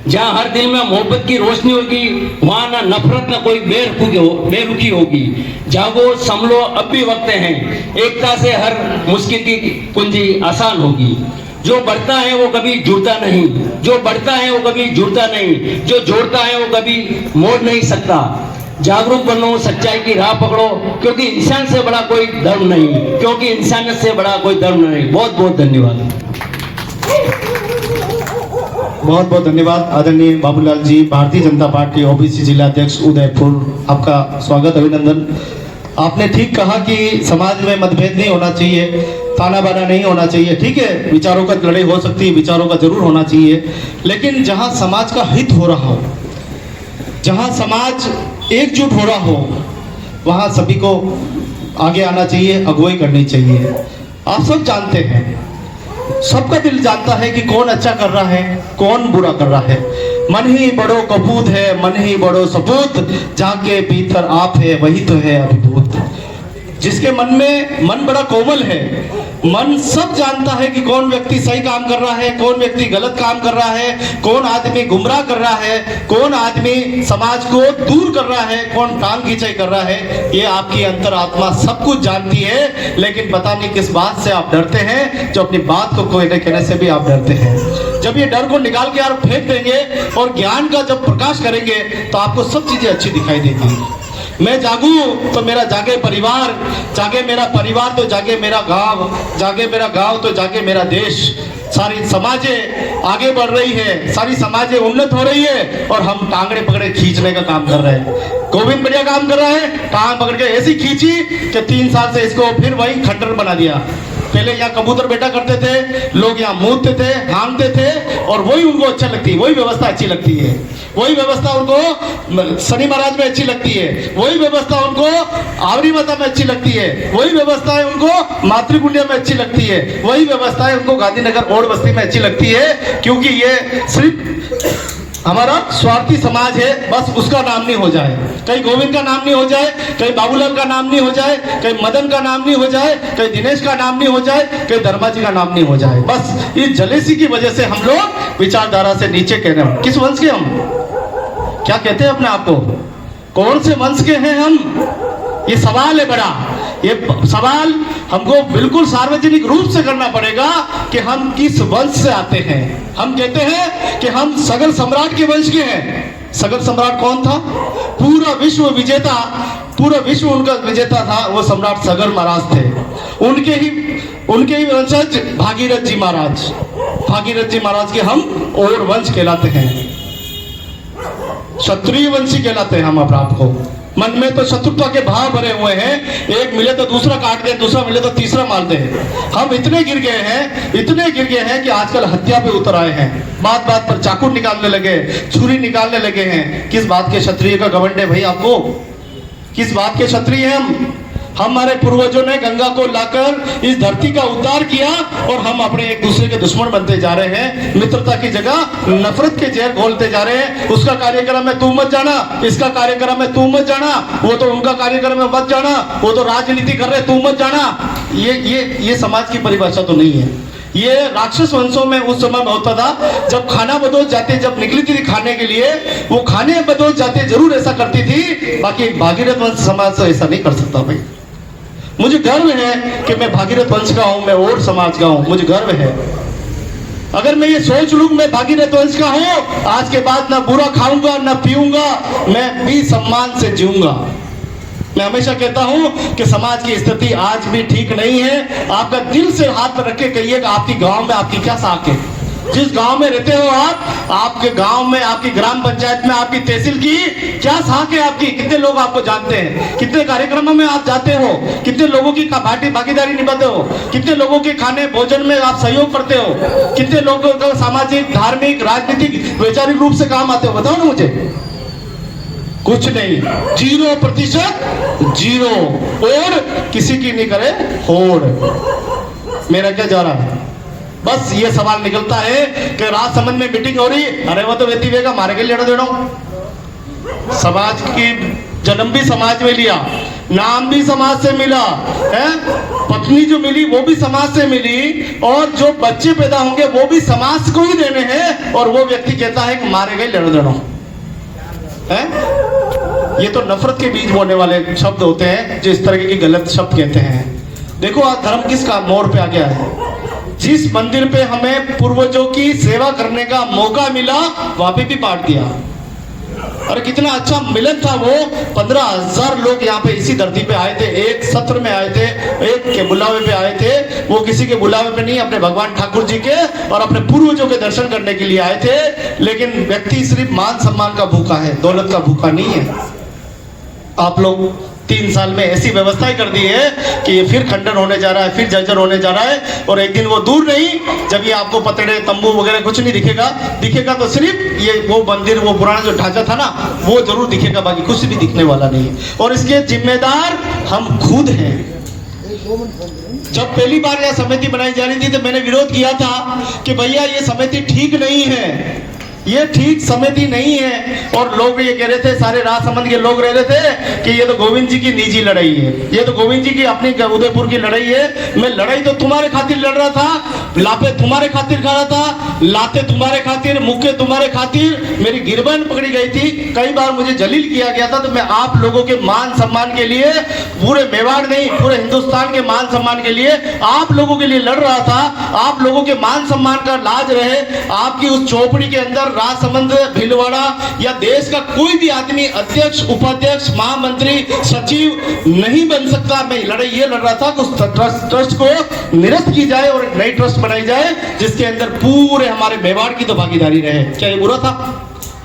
H: जहाँ हर दिल में मोहब्बत की रोशनी होगी, वहाँ ना नफरत ना कोई बेरुखी होगी। जागो संभलो, अब भी वक्त हैं, एकता से हर मुश्किल की कुंजी आसान होगी। जो बढ़ता है वो कभी जुड़ता नहीं, जो बढ़ता है वो कभी जुड़ता नहीं, जो जोड़ता है वो कभी मोड़ नहीं सकता। जागरूक बनो, सच्चाई की राह पकड़ो, क्योंकि इंसान से बड़ा कोई धर्म नहीं, क्योंकि इंसानियत से बड़ा कोई धर्म नहीं। बहुत बहुत धन्यवाद।
I: बहुत बहुत धन्यवाद आदरणीय बाबूलाल जी, भारतीय जनता पार्टी ओबीसी जिलाध्यक्ष उदयपुर, आपका स्वागत, अभिनंदन। आपने ठीक कहा कि समाज में मतभेद नहीं होना चाहिए, ताना बाना नहीं होना चाहिए। ठीक है, विचारों का लड़ाई हो सकती है, विचारों का जरूर होना चाहिए, लेकिन जहां समाज का हित हो रहा हो, जहां समाज एकजुट हो रहा हो, वहां सभी को आगे आना चाहिए, अगुवाई करनी चाहिए। आप सब जानते हैं, सबका दिल जानता है कि कौन अच्छा कर रहा है, कौन बुरा कर रहा है। मन ही बड़ो कपूत है, मन ही बड़ो सपूत, जाके भीतर आप है वही तो है अभिभूत। जिसके मन में मन बड़ा कोमल है, मन सब जानता है कि कौन व्यक्ति सही काम कर रहा है, कौन व्यक्ति गलत काम कर रहा है, कौन आदमी गुमराह कर रहा है, कौन आदमी समाज को दूर कर रहा है, कौन टांग खींचाई कर रहा है। ये आपकी अंतरात्मा सब कुछ जानती है, लेकिन पता नहीं किस बात से आप डरते हैं, जो अपनी बात को कोई कहने से भी आप डरते हैं। जब ये डर को निकाल के आप फेंक देंगे और ज्ञान का जब प्रकाश करेंगे तो आपको सब चीजें अच्छी दिखाई देगी। मैं जागू तो मेरा जागे परिवार, जागे मेरा परिवार तो जागे मेरा गांव, जागे मेरा गांव तो जागे मेरा देश। सारी समाजें आगे बढ़ रही है, सारी समाजें उन्नत हो रही है और हम टांगड़े पकड़े खींचने का काम कर रहे हैं। गोविंद बढ़िया काम कर रहा है, टांग पकड़ के ऐसी खींची कि 3 साल से इसको फिर वही खंडर बना दिया। पहले यहाँ कबूतर बैठा करते थे, लोग यहाँ मूतते थे, हाँगते थे और वही उनको अच्छा लगती है, वही व्यवस्था अच्छी लगती है, वही व्यवस्था उनको शनि महाराज में अच्छी लगती है, वही व्यवस्था उनको आवरी माता में अच्छी लगती है, वही व्यवस्थाएं उनको मातृकुंडिया में अच्छी लगती है, वही व्यवस्थाएं उनको गांधीनगर ओड बस्ती में अच्छी लगती है। क्योंकि ये सिर्फ हमारा स्वार्थी समाज है, बस उसका नाम नहीं हो जाए, कहीं गोविंद का नाम नहीं हो जाए, कहीं बाबूलाल का नाम नहीं हो जाए, कहीं मदन का नाम नहीं हो जाए, कहीं दिनेश का नाम नहीं हो जाए, कहीं धर्मा जी का नाम नहीं हो जाए। बस इस जलेसी की वजह से हम लोग विचारधारा से नीचे कह रहे हैं। किस वंश के हम क्या कहते हैं अपने आप को, कौन से वंश के हैं हम, ये सवाल है बड़ा। ये सवाल हमको बिल्कुल सार्वजनिक रूप से करना पड़ेगा कि हम किस वंश से आते हैं। हम कहते हैं कि हम सगल सम्राट के वंश के हैं, सगर सम्राट कौन था? पूरा विश्व विजेता, पूरा विश्व उनका विजेता था, वो सम्राट सगर महाराज थे। उनके ही वंशज भागीरथ जी महाराज, भागीरथ जी महाराज के हम और वंश कहलाते हैं, क्षत्रिय वंशी कहलाते हैं हम। अपराध को मन में तो शत्रुता के भाव भरे हुए हैं, एक मिले तो दूसरा काट दे, दूसरा मिले तो तीसरा मार दे। हम इतने गिर गए हैं, इतने गिर गए हैं कि आजकल हत्या पे उतर आए हैं। बात बात पर चाकू निकालने लगे, छुरी निकालने लगे हैं। किस बात के क्षत्रिय का घमंड है भाई आपको? किस बात के क्षत्रिय हैं हम? हमारे पूर्वजों ने गंगा को लाकर इस धरती का उद्धार किया और हम अपने एक दूसरे के दुश्मन बनते जा रहे हैं। मित्रता की जगह नफरत के जहर घोलते जा रहे हैं। उसका कार्यक्रम है तू मत जाना, इसका कार्यक्रम है तू मत जाना, वो तो उनका कार्यक्रम है मत जाना, वो तो राजनीति कर रहे तू मत जाना। ये समाज की परिभाषा तो नहीं है। ये राक्षस वंशों में उस समय में होता था, जब खाना बदोश जाते, जब निकली थी खाने के लिए, वो खाने बदोश जाते जरूर ऐसा करती थी। बाकी भागीरथ वंश समाज तो ऐसा नहीं कर सकता भाई। मुझे गर्व है कि मैं भागीरथ वंश का हूं, मैं और समाज का हूं, मुझे गर्व है। अगर मैं ये सोच लूं मैं भागीरथ वंश का हूं, आज के बाद ना बुरा खाऊंगा ना पीऊंगा, मैं भी सम्मान से जीऊंगा। मैं हमेशा कहता हूं कि समाज की स्थिति आज भी ठीक नहीं है। आपका दिल से हाथ पर रख के कहिएगा आपकी गांव में आपकी क्या साख है। जिस गांव में रहते हो आप, आपके गांव में, आपकी ग्राम पंचायत में, आपकी तहसील की क्या साख है आपकी? कितने लोग आपको जानते हैं? कितने कार्यक्रमों में आप जाते हो? कितने लोगों की भागीदारी निभाते हो? कितने लोगों के खाने भोजन में आप सहयोग करते हो? कितने लोगों को सामाजिक, धार्मिक, राजनीतिक, वैचारिक रूप से काम आते हो? बताओ ना मुझे। कुछ नहीं, 0% 0। और किसी की नहीं करे होड़। मेरा क्या जा रहा है? बस ये सवाल निकलता है कि राजसमंद में मीटिंग हो रही, अरे वो तो व्यक्ति वेगा मारे के लेना देना। समाज की जन्म भी समाज में लिया, नाम भी समाज से मिला है, पत्नी जो मिली वो भी समाज से मिली, और जो बच्चे पैदा होंगे वो भी समाज को ही देने हैं। और वो व्यक्ति कहता है कि मारे गए लेना देना है। ये तो नफरत के बीज बोलने वाले शब्द होते हैं जो इस तरह के गलत शब्द कहते हैं। देखो आज धर्म किसका मोड़ पे आ गया है। जिस मंदिर पे हमें पूर्वजों की सेवा करने का मौका मिला वहां पे भी पाट दिया। अरे कितना अच्छा मिलन था वो। 15,000 लोग यहाँ पे इसी धरती पे आए थे, एक सत्र में आए थे, एक के बुलावे पे आए थे। वो किसी के बुलावे पे नहीं, अपने भगवान ठाकुर जी के और अपने पूर्वजों के दर्शन करने के लिए आए थे। लेकिन व्यक्ति सिर्फ मान सम्मान का भूखा है, दौलत का भूखा नहीं है। आप लोग 3 साल में ऐसी व्यवस्था कर दी है कि ये फिर खंडन होने जा रहा है, फिर जर्जर होने जा रहा है। और एक दिन वो दूर नहीं जब ये आपको पतड़े, तंबू वगैरह कुछ नहीं दिखेगा। दिखेगा तो सिर्फ ये वो मंदिर, वो पुराना जो ढांचा था ना, वो जरूर दिखेगा, बाकी कुछ भी दिखने वाला नहीं है। और इसके जिम्मेदार हम खुद हैं। जब पहली बार यह समिति बनाई जा रही थी तो मैंने विरोध किया था कि भैया ये समिति ठीक नहीं है, ये ठीक समिति नहीं है। और लोग ये कह रहे थे, सारे राजसमंद के लोग रह रहे थे कि ये तो गोविंद जी की निजी लड़ाई है, ये तो गोविंद जी की अपनी उदयपुर की लड़ाई है। मैं लड़ाई तो तुम्हारे खातिर लड़ रहा था, लापे तुम्हारे खातिर खा रहा था, लाते तुम्हारे खातिर, मुक्के तुम्हारे खातिर। मेरी गिरबान पकड़ी गई थी, कई बार मुझे जलील किया गया था। तो मैं आप लोगों के मान सम्मान के लिए, पूरे मेवाड़ नहीं पूरे हिंदुस्तान के मान सम्मान के लिए आप लोगों के लिए लड़ रहा था। आप लोगों के मान सम्मान का लाज रहे। आपकी उस चौपड़ी के अंदर राजसमंद, भीलवाड़ा या देश का कोई भी आदमी अध्यक्ष, उपाध्यक्ष, महामंत्री, सचिव नहीं बन सकता। मैं लड़ाई ये लड़ रहा था कि उस ट्रस्ट को निरस्त की जाए और एक नई ट्रस्ट बनाई जाए जिसके अंदर पूरे हमारे मेवाड़ की तो भागीदारी रहे। क्या ये बुरा था?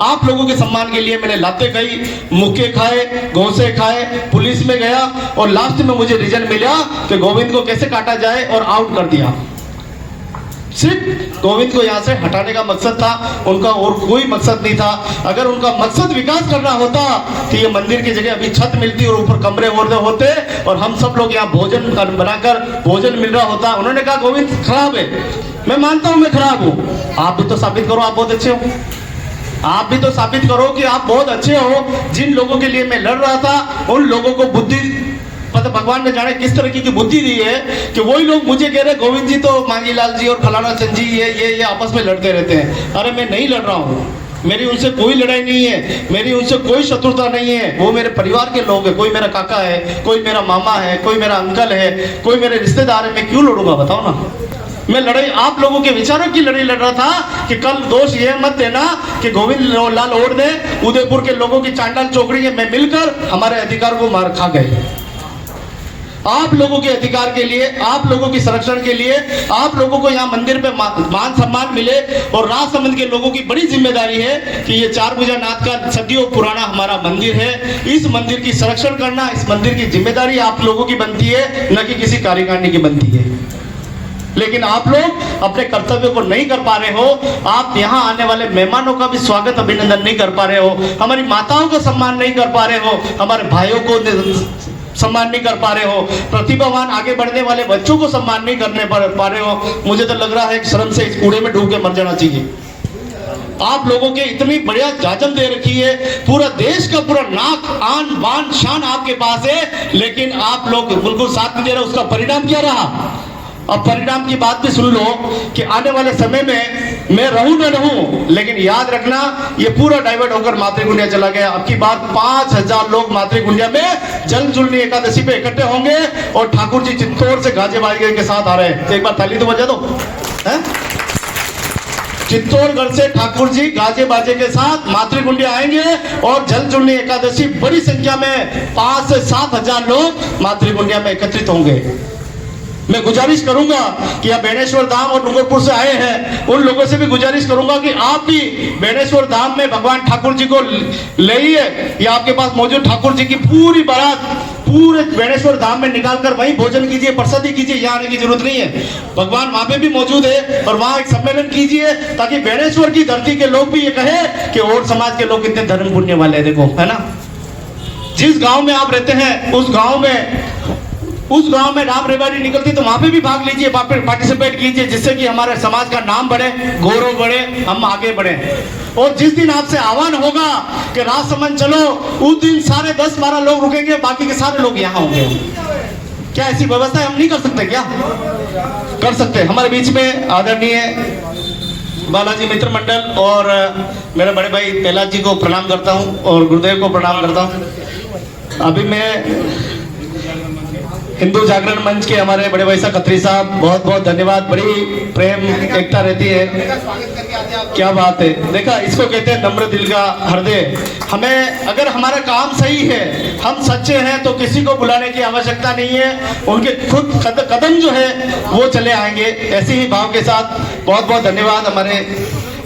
I: आप लोगों के सम्मान के लिए मैंने लाते खाई, मुक्के खाए, घोंसे खाए, पुलिस में गया और लास्ट में मुझे रीजन मिला कि गोविंद को कैसे काटा जाए और आउट कर दिया। सिर्फ गोविंद को यहाँ से हटाने का मकसद था, उनका और कोई मकसद नहीं था। अगर उनका मकसद विकास करना होता तो ये मंदिर की जगह अभी छत मिलती और ऊपर कमरे होते और हम सब लोग यहाँ भोजन बनाकर भोजन मिल रहा होता। उन्होंने कहा गोविंद खराब है। मैं मानता हूँ मैं खराब हूँ, आप भी तो साबित करो आप बहुत अच्छे हो। आप भी तो साबित करो कि आप बहुत अच्छे हो। जिन लोगों के लिए मैं लड़ रहा था उन लोगों को बुद्धि, मतलब भगवान ने जाने किस तरह की बुद्धि दी है कि वही लोग मुझे कह रहे गोविंद जी तो मांगीलाल जी और फलाना चंद जी ये आपस में लड़ते रहते हैं। अरे मैं नहीं लड़ रहा हूँ, मेरी उनसे कोई लड़ाई नहीं है, मेरी उनसे कोई शत्रुता नहीं है। वो मेरे परिवार के लोग हैं, कोई मेरा काका है, कोई मेरा मामा है, कोई मेरा अंकल है, कोई मेरे रिश्तेदार है। मैं क्यों लड़ूंगा बताओ ना? मैं लड़ाई आप लोगों के विचारों की लड़ाई लड़ रहा था कि कल दोष ये मत देना कि गोविंद लाल ओड ने उदयपुर के लोगों की चांडाल चौकड़ी में मिलकर हमारे अधिकार को मार खा गए। आप लोगों के अधिकार के लिए, आप लोगों के संरक्षण के लिए, आप लोगों को यहाँ मंदिर पे मान सम्मान मिले, और राजसमंद के लोगों की बड़ी जिम्मेदारी है कि ये चारभुजा नाथ का सदियों पुराना हमारा मंदिर है, इस मंदिर की संरक्षण करना, इस मंदिर की जिम्मेदारी आप लोगों की बनती है, न कि किसी कार्यकारिणी की बनती है। लेकिन आप लोग अपने कर्तव्य को नहीं कर पा रहे हो, आप यहाँ आने वाले मेहमानों का भी स्वागत अभिनंदन नहीं कर पा रहे हो, हमारी माताओं का सम्मान नहीं कर पा रहे हो, हमारे भाइयों को सम्मान नहीं कर पा रहे हो, प्रतिभावान आगे बढ़ने वाले बच्चों को सम्मान नहीं करने पा रहे हो। मुझे तो लग रहा है कि शर्म से इस कूड़े में डूब के मर जाना चाहिए। आप लोगों के इतनी बढ़िया जाजम दे रखी है, पूरा देश का पूरा नाक आन बान शान आपके पास है, लेकिन आप लोग बिल्कुल साथ नहीं दे रहे। उसका परिणाम क्या रहा? अब परिणाम की बात भी सुन लो कि आने वाले समय में मैं रहूं न रहूं, लेकिन याद रखना ये पूरा डाइवर्ट होकर मातृकुंडिया चला गया। अब की बार 5000 लोग मातृकुंडिया में जल जुलनी एकादशी पे इकट्ठे होंगे, और ठाकुर जी चित्तौड़ से गाजे बाजे के साथ आ रहे हैं। तो एक बार ताली तो बजा दो। चित्तौड़गढ़ से ठाकुर जी गाजे बाजे के साथ मातृकुंडिया आएंगे, और जल जुलनी एकादशी बड़ी संख्या में 5 से 7 हजार लोग मातृकुंडिया में एकत्रित होंगे। मैं गुजारिश करूंगा कि आप बेणेश्वर धाम और डूंगरपुर से आए हैं, उन लोगों से भी गुजारिश करूंगा कि आप भी बेणेश्वर धाम में भगवान ठाकुर जी को लाइए, या आपके पास मौजूद ठाकुर जी की पूरी बारात पूरे बेणेश्वर धाम में निकालकर वहीं भोजन कीजिए, प्रसादी कीजिए। यहाँ आने की जरूरत नहीं है, भगवान वहां पे भी मौजूद है, और वहां एक सम्मेलन कीजिए ताकि बेणेश्वर की धरती के लोग भी ये कहे कि और समाज के लोग कितने धर्म पुण्य वाले हैं। देखो, है ना, जिस गांव में आप रहते हैं उस गांव में राम रेवाड़ी निकलती तो वहां पे भी भाग लीजिए, पार्टिसिपेट कीजिए, जिससे कि हमारे समाज का नाम बढ़े, गौरव बढ़े, हम आगे बढ़े। और जिस दिन आपसे आह्वान होगा कि राजसमंद चलो, उस दिन सारे 10-12 लोग रुकेंगे, बाकी के सारे लोग यहाँ होंगे। क्या ऐसी व्यवस्था हम नहीं कर सकते? क्या कर सकते? हमारे बीच में आदरणीय बालाजी मित्र मंडल और मेरे बड़े भाई कैलाश जी को प्रणाम करता हूँ, और गुरुदेव को प्रणाम करता हूँ। अभी मैं हिंदू जागरण मंच के हमारे बड़े भाई साहब खत्री साहब, बहुत बहुत धन्यवाद। बड़ी प्रेम एकता रहती है, क्या बात है। देखा, इसको कहते हैं नम्र दिल का हृदय। हमें अगर हमारा काम सही है, हम सच्चे हैं, तो किसी को बुलाने की आवश्यकता नहीं है, उनके खुद कदम जो है वो चले आएंगे। ऐसे ही भाव के साथ बहुत बहुत धन्यवाद हमारे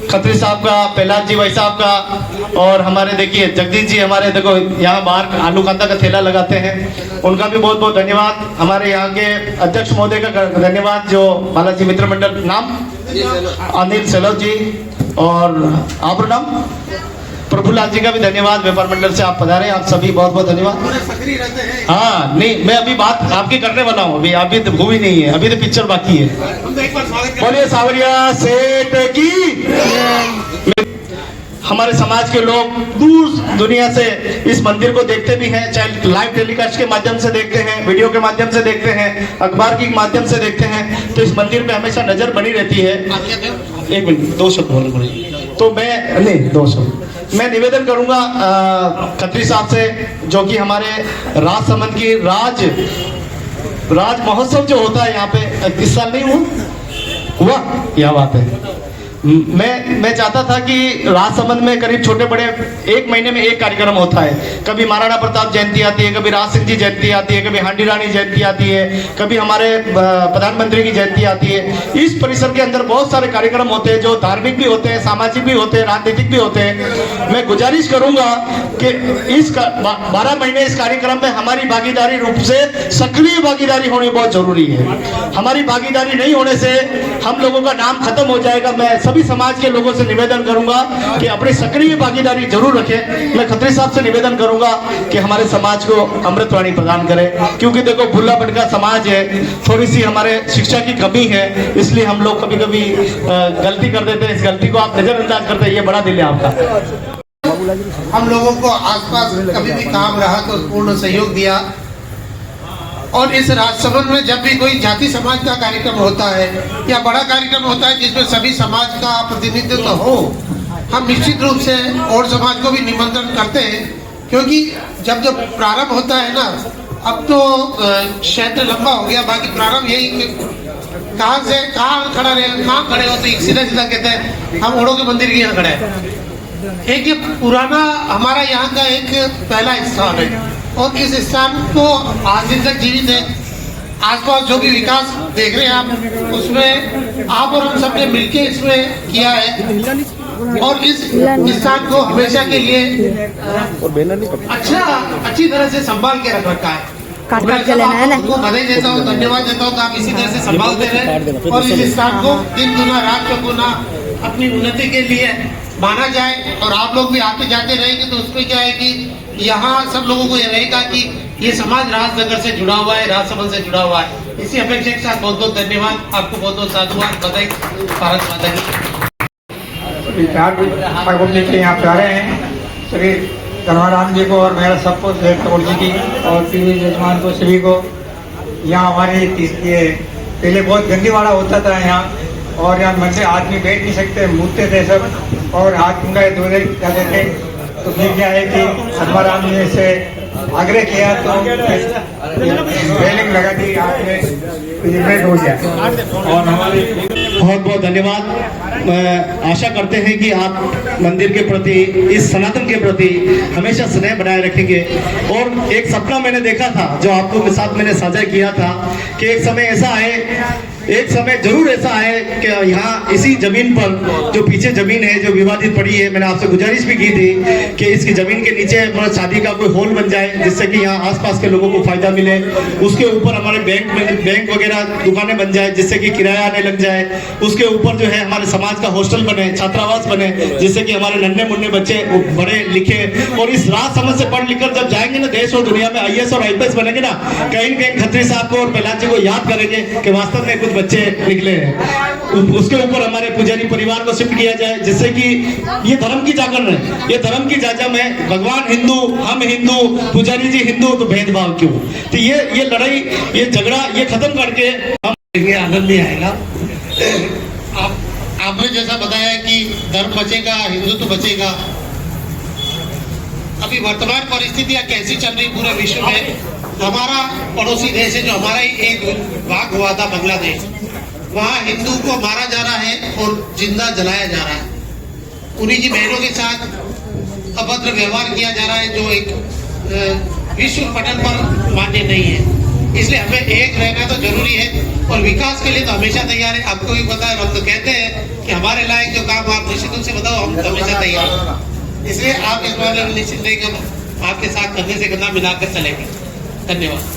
I: खत्री साहब का, प्रहलाद जी भाई साहब का, और हमारे देखिए जगदीश जी, हमारे देखो यहाँ बाहर आलू कांदा का ठेला लगाते हैं, उनका भी बहुत बहुत धन्यवाद। हमारे यहाँ के अध्यक्ष महोदय का धन्यवाद, जो बालाजी मित्र मंडल, नाम अनिल सेलव जी, और आप नाम प्रभुलाल जी का भी धन्यवाद। व्यापार मंडल से आप पधारे, आप सभी बहुत बहुत धन्यवाद। हाँ, नहीं, मैं अभी बात आपकी करने वाला हूँ, अभी अभी तो मूवी नहीं है, अभी तो पिक्चर बाकी है। बोलिए सावरिया सेठ की। हमारे समाज के लोग दूर दुनिया से इस मंदिर को देखते भी हैं, चाहे लाइव टेलीकास्ट के माध्यम से देखते हैं, वीडियो के माध्यम से देखते हैं, अखबार के माध्यम से देखते हैं, तो इस मंदिर पे हमेशा नजर बनी रहती है। 1 मिनट, 2 शब्द बोलने पड़ेंगे, तो मैं नहीं 2 शब्द मैं निवेदन करूंगा खत्री साहब से, जो कि हमारे राजसमंद की राज महोत्सव जो होता है यहाँ पे इस साल नहीं हुआ, क्या बात है। मैं चाहता था कि राजसमंद में करीब छोटे बड़े 1 महीने में एक कार्यक्रम होता है। कभी महाराणा प्रताप जयंती आती है, कभी राज सिंह जी जयंती आती है, कभी हांडी रानी जयंती आती है, कभी हमारे प्रधानमंत्री की जयंती आती है। इस परिसर के अंदर बहुत सारे कार्यक्रम होते हैं, जो धार्मिक भी होते हैं, सामाजिक भी होते हैं, राजनीतिक भी होते हैं। मैं गुजारिश करूंगा कि इस 12 महीने इस कार्यक्रम में हमारी भागीदारी रूप से सक्रिय भागीदारी होनी बहुत जरूरी है। हमारी भागीदारी नहीं होने से हम लोगों का नाम खत्म हो जाएगा। मैं सभी समाज के लोगों से निवेदन करूंगा कि अपनी सक्रिय भागीदारी जरूर रखें। मैं खत्री साहब से निवेदन करूंगा कि हमारे समाज को अमृतवाणी प्रदान करें, क्योंकि देखो भुल्ला भटका समाज है, थोड़ी सी हमारे शिक्षा की कमी है, इसलिए हम लोग कभी कभी गलती कर देते हैं। इस गलती को आप नजरअंदाज करते हैं, ये बड़ा दिल है आपका।
J: हम लोगों को आसपास कभी भी काम रहा तो पूर्ण सहयोग दिया, और इस राजसमंद में जब भी कोई जाति समाज का कार्यक्रम होता है या बड़ा कार्यक्रम होता है जिसमें सभी समाज का प्रतिनिधित्व हो, हम निश्चित रूप से और समाज को भी निमंत्रण करते हैं, क्योंकि जब प्रारंभ होता है ना, अब तो क्षेत्र लंबा हो गया, बाकी प्रारंभ यही कहाँ खड़ा रहे, कहाँ खड़े हो, तो सीधा सीधा कहते हैं हम ओड़ों के मंदिर के यहाँ खड़े हैं। एक ये पुराना हमारा यहाँ का एक पहला स्थान है और इस स्थान को आज दिन तक जीवित है। आसपास जो भी विकास देख रहे हैं आप, उसमें आप और हम सबने मिलके इसमें किया है और इस स्थान को हमेशा के लिए अच्छी तरह से संभाल के रख रखा है। मैं आपको बधाई देता हूँ, धन्यवाद देता हूँ कि आप इसी तरह से संभालते रहे और इस स्थान को दिन गुना रात चौगुना अपनी उन्नति के लिए माना जाए। और आप लोग भी आते जाते रहेंगे तो उसमें क्या है कि यहाँ सब लोगों को यह रहेगा कि ये समाज राजनगर से जुड़ा हुआ है, राजसमंद से जुड़ा हुआ है। इसी अपेक्षा के साथ बहुत बहुत धन्यवाद आपको, बहुत बहुत साधुवाद, बधाई, भारत माता की।
D: चार घूमने के यहाँ पे आ रहे हैं श्री धर्माराम जी को और मेरा सबको कौर जी की और टीवी यजमान को सभी को। यहाँ हमारे ये पहले बहुत गंदीवाड़ा होता था यहाँ और यहाँ मंदिर आदमी बैठ नहीं सकते, मूर्ते थे सब और हाथ उंगली धोने जाते थे। तो फिर क्या है कि धर्माराम जी से आग्रह किया तो रेलिंग लगा दी, आपने हो गया।
I: और हमारे बहुत बहुत धन्यवाद। आशा करते हैं कि आप मंदिर के प्रति, इस सनातन के प्रति हमेशा स्नेह बनाए रखेंगे। और एक सपना मैंने देखा था जो आपको के साथ मैंने साझा किया था कि एक समय ऐसा आए, एक समय जरूर ऐसा है कि यहाँ इसी जमीन पर जो पीछे जमीन है जो विवादित पड़ी है, मैंने आपसे गुजारिश भी की थी कि इसकी जमीन के नीचे हमारा शादी का कोई हॉल बन जाए जिससे कि यहाँ आसपास के लोगों को फायदा मिले। उसके ऊपर हमारे बैंक वगैरह दुकानें बन जाए जिससे कि किराया आने लग जाए। उसके ऊपर जो है हमारे समाज का हॉस्टल बने, छात्रावास बने जिससे कि हमारे नन्हे मुन्ने बच्चे बड़े लिखे और इस राजसमंद से पढ़ लिख कर जब जाएंगे ना देश और दुनिया में IAS और IPS बनेंगे ना, कहीं न कहीं खत्री साहब को और प्रहलाद जी को याद करेंगे कि वास्तव में कुछ बच्चे निकले हैं। उसके ऊपर हमारे पुजारी परिवार को शिफ्ट किया जाए जिससे कि ये धर्म की जागरण है, ये धर्म की जाजा में भगवान हिंदू, हम हिंदू, पुजारी जी हिंदू, तो भेदभाव क्यों? तो ये लड़ाई, ये झगड़ा ये खत्म करके हम आनंद नहीं आएगा।
J: आपने जैसा बताया कि धर्म बचेगा, हिंदुत्व बचेगा। अभी वर्तमान परिस्थितियां कैसी चल रही पूरे विश्व में, हमारा पड़ोसी देश है जो हमारा ही एक भाग हुआ था बांग्लादेश, वहाँ हिंदू को मारा जा रहा है और जिंदा जलाया जा रहा है। उन्हीं की बहनों के साथ अभद्र व्यवहार किया जा रहा है जो एक विश्व पटल पर मान्य नहीं है। इसलिए हमें एक रहना तो जरूरी है और विकास के लिए तो हमेशा तैयार है। आपको भी पता है, हम तो कहते हैं कि हमारे लायक जो काम आप निश्चित रूप से बताओ, हम हमेशा तैयार हैं। इसलिए आप इस मामले में निश्चित नहीं कि आपके साथ कंधे से कंधा मिलाकर चलेंगे। धन्यवाद।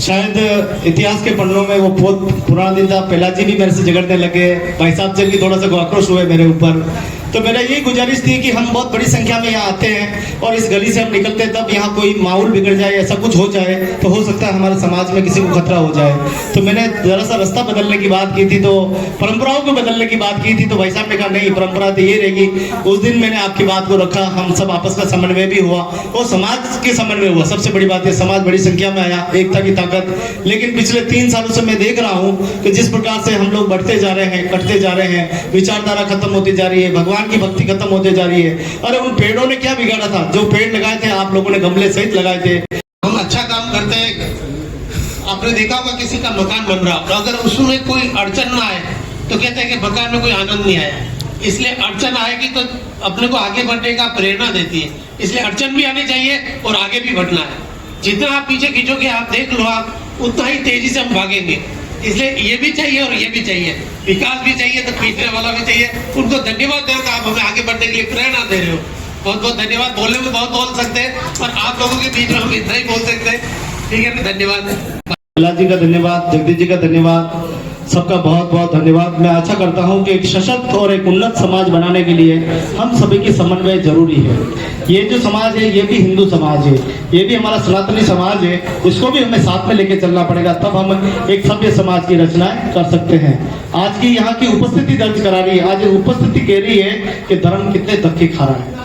I: शायद इतिहास के पन्नों में वो बहुत पुराना दिन था, प्रहलाद जी भी मेरे से झगड़ने लगे, भाई साहब से भी थोड़ा सा आक्रोश हुए मेरे ऊपर। तो मेरा यही गुजारिश थी कि हम बहुत बड़ी संख्या में यहाँ आते हैं और इस गली से हम निकलते हैं, तब यहाँ कोई माहौल बिगड़ जाए, ऐसा कुछ हो जाए तो हो सकता है हमारे समाज में किसी को खतरा हो जाए। तो मैंने जरा सा रास्ता बदलने की बात की थी, तो परंपराओं को बदलने की बात की थी, तो भाई साहब ने कहा नहीं, परंपरा तो ये रहेगी। उस दिन मैंने आपकी बात को रखा, हम सब आपस का समन्वय भी हुआ और समाज के समन्वय हुआ। सबसे बड़ी बात है समाज बड़ी संख्या में आया, एकता की ताकत। लेकिन पिछले 3 सालों से मैं देख रहा हूँ कि जिस प्रकार से हम लोग बढ़ते जा रहे हैं, कटते जा रहे हैं, विचारधारा खत्म होती जा रही है, भगवान की भक्ति खत्म होते जा रही है। अरे उन पेड़ों ने क्या बिगाड़ा था? जो पेड़ लगाए थे आप लोगों ने गमले सहित लगाए थे।
J: हम अच्छा काम करते हैं। आपने देखा होगा किसी का मकान बन रहा, तो अगर उसमें कोई अड़चन ना आए तो कहते हैं कि मकान में कोई आनंद नहीं आया। इसलिए अड़चन आएगी तो अपने को आगे बढ़ने का प्रेरणा देती है। इसलिए अड़चन भी आनी चाहिए और आगे भी बढ़ना है। जितना आप पीछे खींचोगे, आप देख लो, आप उतना ही तेजी से हम भागेंगे। इसलिए ये भी चाहिए और ये भी चाहिए, विकास भी चाहिए तो पीछे वाला भी चाहिए। उनको धन्यवाद दें कि आप हमें आगे बढ़ने के लिए प्रेरणा दे रहे हो। बहुत बहुत धन्यवाद। बोलने में बहुत बोल सकते हैं पर आप लोगों के बीच में हम इतना ही बोल सकते हैं। ठीक है, धन्यवाद।
I: प्रहलाद जी का धन्यवाद, जगदीश जी का धन्यवाद, सबका बहुत बहुत धन्यवाद। मैं आशा करता हूं कि एक सशक्त और एक उन्नत समाज बनाने के लिए हम सभी की समन्वय जरूरी है। ये जो समाज है ये भी हिंदू समाज है, ये भी हमारा सनातनी समाज है, इसको भी हमें साथ में लेके चलना पड़ेगा, तब हम एक सभ्य समाज की रचनाएं कर सकते हैं। आज की यहाँ की उपस्थिति दर्ज करा रही है, आज उपस्थिति कह रही है कि धर्म कितने धक्के खा रहा है।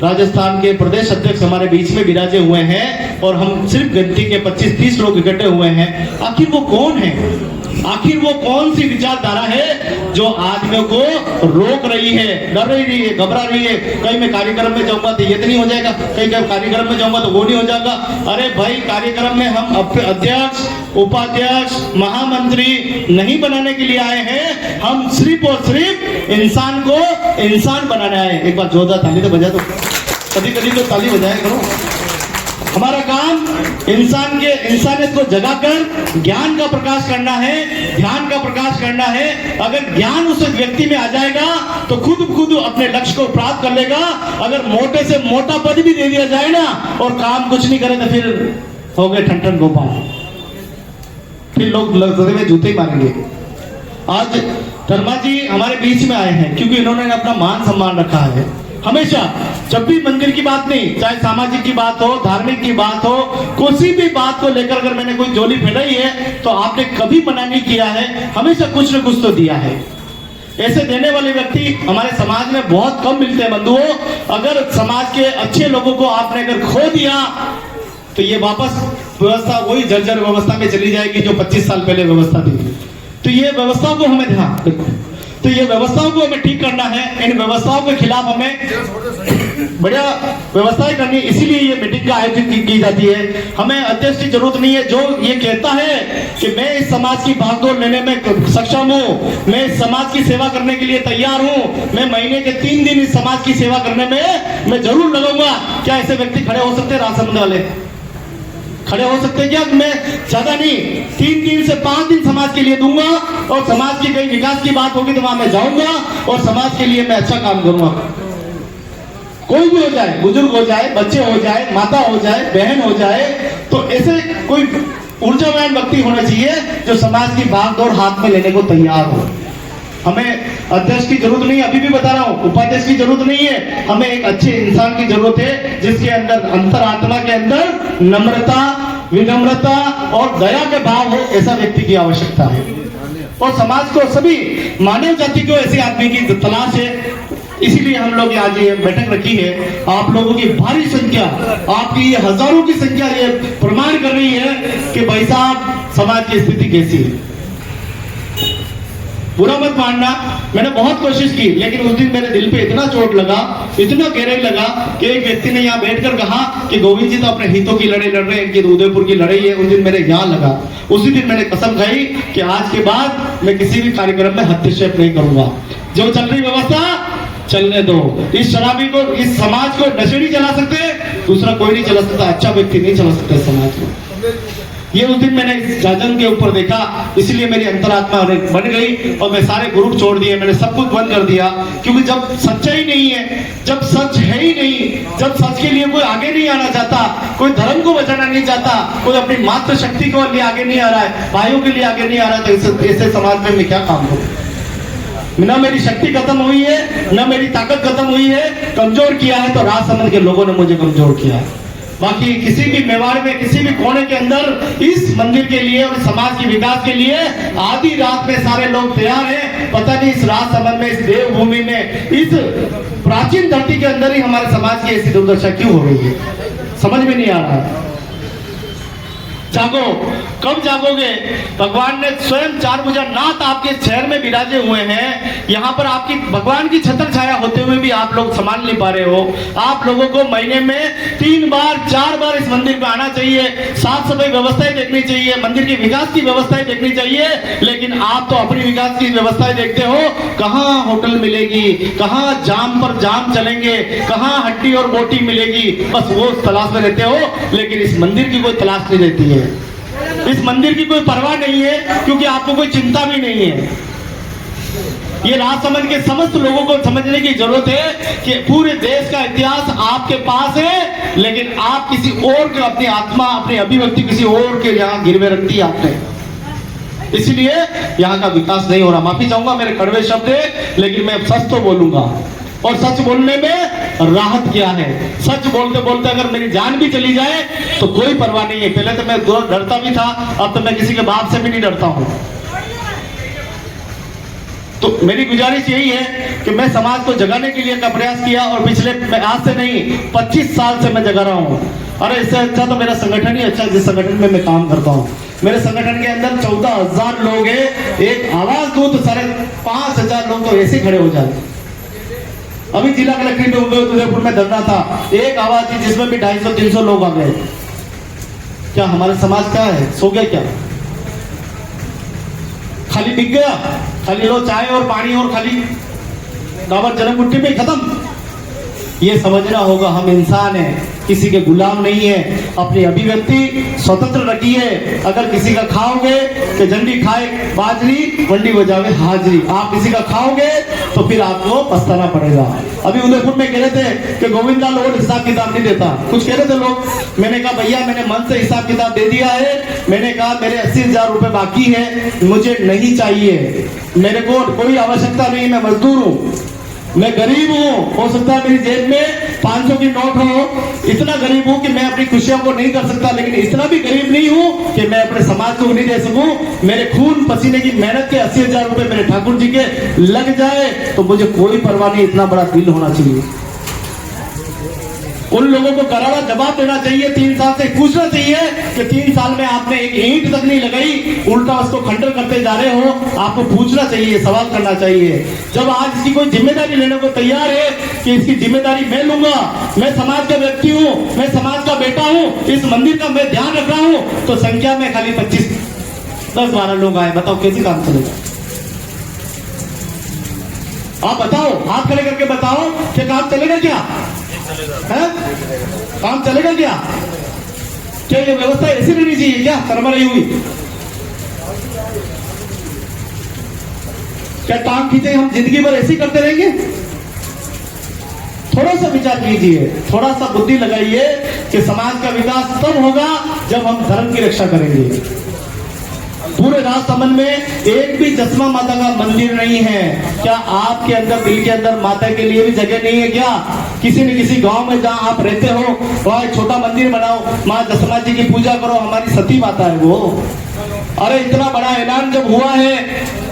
I: राजस्थान के प्रदेश अध्यक्ष हमारे बीच में विराजे हुए हैं और हम सिर्फ गिनती के 25-30 लोग इकट्ठे हुए हैं। आखिर वो कौन है? आखिर वो कौन सी विचारधारा है जो आदमियों को रोक रही है, डर रही है, घबरा रही है? कहीं मैं कार्यक्रम में जाऊंगा तो ये तो नहीं हो जाएगा, कहीं कार्यक्रम में जाऊंगा तो वो नहीं हो जाएगा। अरे भाई, कार्यक्रम में हम अध्यक्ष उपाध्यक्ष, महामंत्री नहीं बनाने के लिए आए हैं। हम सिर्फ और सिर्फ इंसान को इंसान बनाने आए हैं। एक बार जोरदार ताली तो बजा दो, कभी कभी तो ताली बजाया करो। हमारा काम इंसान के इंसानियत को जगाकर ज्ञान का प्रकाश करना है, ध्यान का प्रकाश करना है। अगर ज्ञान उस व्यक्ति में आ जाएगा तो खुद अपने लक्ष्य को प्राप्त कर लेगा। अगर मोटे से मोटा पद भी दे दिया जाए ना और काम कुछ नहीं करे तो फिर हो गए ठन गोपाल, फिर लोग लगते में जूते ही मारेंगे। आज धर्मा जी हमारे बीच में आए हैं क्योंकि इन्होंने अपना मान सम्मान रखा है। हमेशा जब भी मंदिर की बात नहीं, चाहे सामाजिक की बात हो, धार्मिक की बात हो, किसी भी बात को लेकर अगर मैंने कोई झोली फैलाई है तो आपने कभी मना नहीं किया है, हमेशा कुछ न कुछ तो दिया है। ऐसे देने वाले व्यक्ति हमारे समाज में बहुत कम मिलते हैं बंधुओं। अगर समाज के अच्छे लोगों को आपने अगर खो दिया तो ये वापस व्यवस्था वही जर्जर व्यवस्था में चली जाएगी जो 25 साल पहले व्यवस्था थी। तो ये व्यवस्थाओं को हमें ध्यान तो ये व्यवस्थाओं को हमें ठीक करना है। इन व्यवस्थाओं के खिलाफ हमें बढ़िया व्यवस्थाएं करनी, इसीलिए ये मीटिंग का आयोजन की जाती है। हमें अध्यक्ष की जरूरत नहीं है जो ये कहता है कि मैं इस समाज की भागदौड़ लेने में सक्षम हूँ, मैं इस समाज की सेवा करने के लिए तैयार हूँ, मैं महीने के 3 दिन इस समाज की सेवा करने में मैं जरूर लगाऊंगा। क्या ऐसे व्यक्ति खड़े हो सकते हैं? राजसमंद वाले खड़े हो सकते हैं क्या? मैं ज्यादा नहीं 3 दिन से 5 दिन समाज के लिए दूंगा और समाज की कई विकास की बात होगी तो वहां मैं जाऊंगा और समाज के लिए मैं अच्छा काम करूंगा। कोई भी हो जाए, बुजुर्ग हो जाए, बच्चे हो जाए, माता हो जाए, बहन हो जाए, तो ऐसे कोई ऊर्जावान व्यक्ति होना चाहिए जो समाज की भागदौड़ हाथ में लेने को तैयार हो। हमें अध्यक्ष की जरूरत नहीं, अभी भी बता रहा हूं, उपाध्यक्ष की जरूरत नहीं है। हमें एक अच्छे इंसान की जरूरत है जिसके अंदर अंतरात्मा के अंदर नम्रता, विनम्रता और दया के भाव हो, ऐसा व्यक्ति की आवश्यकता है। और समाज को सभी मानव जाति को ऐसे आदमी की तलाश है। इसीलिए हम लोग आज ये बैठक रखी है। आप लोगों की भारी संख्या, आपकी ये हजारों की संख्या ये प्रमाण कर रही है कि भाई साहब समाज की स्थिति कैसी है। बुरा मत मानना, मैंने बहुत कोशिश की लेकिन उस दिन मेरे दिल पे इतना चोट लगा, इतना गहरे लगा कि एक व्यक्ति ने यहाँ बैठकर कहा कि गोविंद जी तो अपने हितों की लड़ाई लड़ रहे हैं, इनकी उदयपुर की लड़ाई है। उस दिन मेरे यहाँ लगा, उसी दिन मैंने कसम खाई कि आज के बाद मैं किसी भी कार्यक्रम में हस्तक्षेप नहीं करूंगा। जो चल रही व्यवस्था चलने दो। इस शराबी को, इस समाज को नशेड़ी चला सकते, दूसरा कोई नहीं चला सकता, अच्छा व्यक्ति नहीं चला सकता समाज को। ये उस दिन मैंने इस जाजन के ऊपर देखा, इसलिए मेरी अंतरात्मा बन गई और मैं सारे ग्रुप छोड़ दिए, मैंने सब कुछ बंद कर दिया। क्योंकि जब सच्चाई नहीं है, जब सच है ही नहीं, जब सच के लिए कोई आगे नहीं आना चाहता, कोई धर्म को बचाना नहीं चाहता, कोई अपनी मातृ शक्ति को लिए आगे नहीं आ रहा है, भाइयों के लिए आगे नहीं आ रहा है, तो ऐसे समाज में मैं क्या काम करूं? ना मेरी शक्ति खत्म हुई है, ना मेरी ताकत खत्म हुई है। कमजोर किया है तो राजसमंद के लोगों ने मुझे कमजोर किया है। बाकी किसी भी मेवाड़ में, किसी भी कोने के अंदर इस मंदिर के लिए और समाज के विकास के लिए आधी रात में सारे लोग तैयार हैं। पता नहीं इस राजसमंद में, इस देवभूमि में, इस प्राचीन धरती के अंदर ही हमारे समाज की ऐसी दुर्दशा क्यों हो गई है, समझ में नहीं आ रहा है। जागो, कब जागोगे? भगवान ने स्वयं 4 भुजा नाथ आपके शहर में विराजे हुए हैं। यहाँ पर आपकी भगवान की छत्र छाया होते हुए भी आप लोग संभाल नहीं पा रहे हो। आप लोगों को महीने में 3 बार 4 बार इस मंदिर पे आना चाहिए, साफ सफाई व्यवस्थाएं देखनी चाहिए, मंदिर की विकास की व्यवस्थाएं देखनी चाहिए। लेकिन आप तो अपनी विकास की व्यवस्थाएं देखते हो, कहाँ होटल मिलेगी, कहाँ जाम पर जाम चलेंगे, कहाँ हड्डी और बोटी मिलेगी, बस वो तलाश में रहते हो। लेकिन इस मंदिर की कोई तलाश नहीं रहती है, इस मंदिर की कोई परवाह नहीं है, क्योंकि आपको कोई चिंता भी नहीं है। ये राजसमंद के समस्त लोगों को समझने की जरूरत है कि पूरे देश का इतिहास आपके पास है, लेकिन आप किसी और के अपनी आत्मा, अपनी अभिव्यक्ति किसी और के यहाँ गिरवे रखती है आपने, इसलिए यहाँ का विकास नहीं हो रहा। माफी चाहूंगा, मेरे कड़वे शब्द है, लेकिन मैं सच तो बोलूंगा। और सच बोलने में राहत क्या है? सच बोलते बोलते अगर मेरी जान भी चली जाए तो कोई परवाह नहीं है। पहले तो मैं डरता भी था, अब तो मैं किसी के बाप से भी नहीं डरता हूं। तो मेरी गुजारिश यही है कि मैं समाज को जगाने के लिए का प्रयास किया और पिछले, मैं आज से नहीं 25 साल से मैं जगा रहा हूं। अरे इससे अच्छा तो मेरा संगठन ही अच्छा, जिस संगठन में मैं काम करता हूं। मेरे संगठन के अंदर 14,000 लोग हैं। एक आवाज दूं तो 5,500 लोग तो ऐसे खड़े हो जाते। अभी जिला कलेक्ट्रेट में उदयपुर में धरना था, एक आवाज थी जिसमें भी 250-300 लोग आ गए। क्या हमारे समाज क्या है, सो गया क्या? खाली बिक गया, खाली लो चाय और पानी और खाली डाबर जन्म मुट्ठी में खत्म। ये समझना होगा हम इंसान हैं, किसी के गुलाम नहीं है। अपनी अभिव्यक्ति स्वतंत्र रखिए। अगर किसी का खाओगे कि झंडी खाए बाजरी वंडी बजावे हाजरी, आप किसी का खाओगे तो फिर आपको पछताना पड़ेगा। अभी उदयपुर में कह रहे थे कि गोविंद लाल और हिसाब किताब नहीं देता, कुछ कह रहे थे लोग। मैंने कहा भैया मैंने मन से हिसाब किताब दे दिया है। मैंने कहा मेरे 80,000 रुपए बाकी है, मुझे नहीं चाहिए, मेरे को कोई आवश्यकता नहीं, मैं मजदूर हूँ, मैं गरीब हूँ। हो सकता है मेरी जेब में 500 की नोट हो, इतना गरीब हूँ कि मैं अपनी खुशियों को नहीं कर सकता, लेकिन इतना भी गरीब नहीं हूँ कि मैं अपने समाज को नहीं दे सकूं। मेरे खून पसीने की मेहनत के 80,000 रुपए मेरे ठाकुर जी के लग जाए तो मुझे कोई परवाह नहीं, इतना बड़ा दिल होना चाहिए। उन लोगों को करारा जवाब देना चाहिए। 3 साल से पूछना चाहिए कि 3 साल में आपने एक ईंट तक नहीं लगाई, उल्टा उसको खंडर करते जा रहे हो। आपको पूछना चाहिए, सवाल करना चाहिए। जब आज इसकी कोई जिम्मेदारी लेने को तैयार है कि इसकी जिम्मेदारी मैं लूंगा, मैं समाज का व्यक्ति हूँ, मैं समाज का बेटा हूँ, इस मंदिर का मैं ध्यान रख रहा हूँ, तो संख्या में खाली 10-12 लोग आए, बताओ कैसे काम चलेगा? आप बताओ, हाथ खड़े करके बताओ कि काम चलेगा क्या है? काम चलेगा क्या? क्या ये व्यवस्था ऐसी रहनी चाहिए क्या कर्म रही हुई? क्या टांग खींचे हम जिंदगी भर ऐसी करते रहेंगे? थोड़ा सा विचार कीजिए, थोड़ा सा बुद्धि लगाइए कि समाज का विकास तब होगा जब हम धर्म की रक्षा करेंगे। पूरे राजसमंद में एक भी जसमा माता का मंदिर नहीं है। क्या आपके अंदर दिल के अंदर माता के लिए भी जगह नहीं है क्या? किसी न किसी गांव में जहां आप रहते हो वहां एक छोटा मंदिर बनाओ, माँ जसमा जी की पूजा करो, हमारी सती माता है वो। अरे इतना बड़ा ऐलान जब हुआ है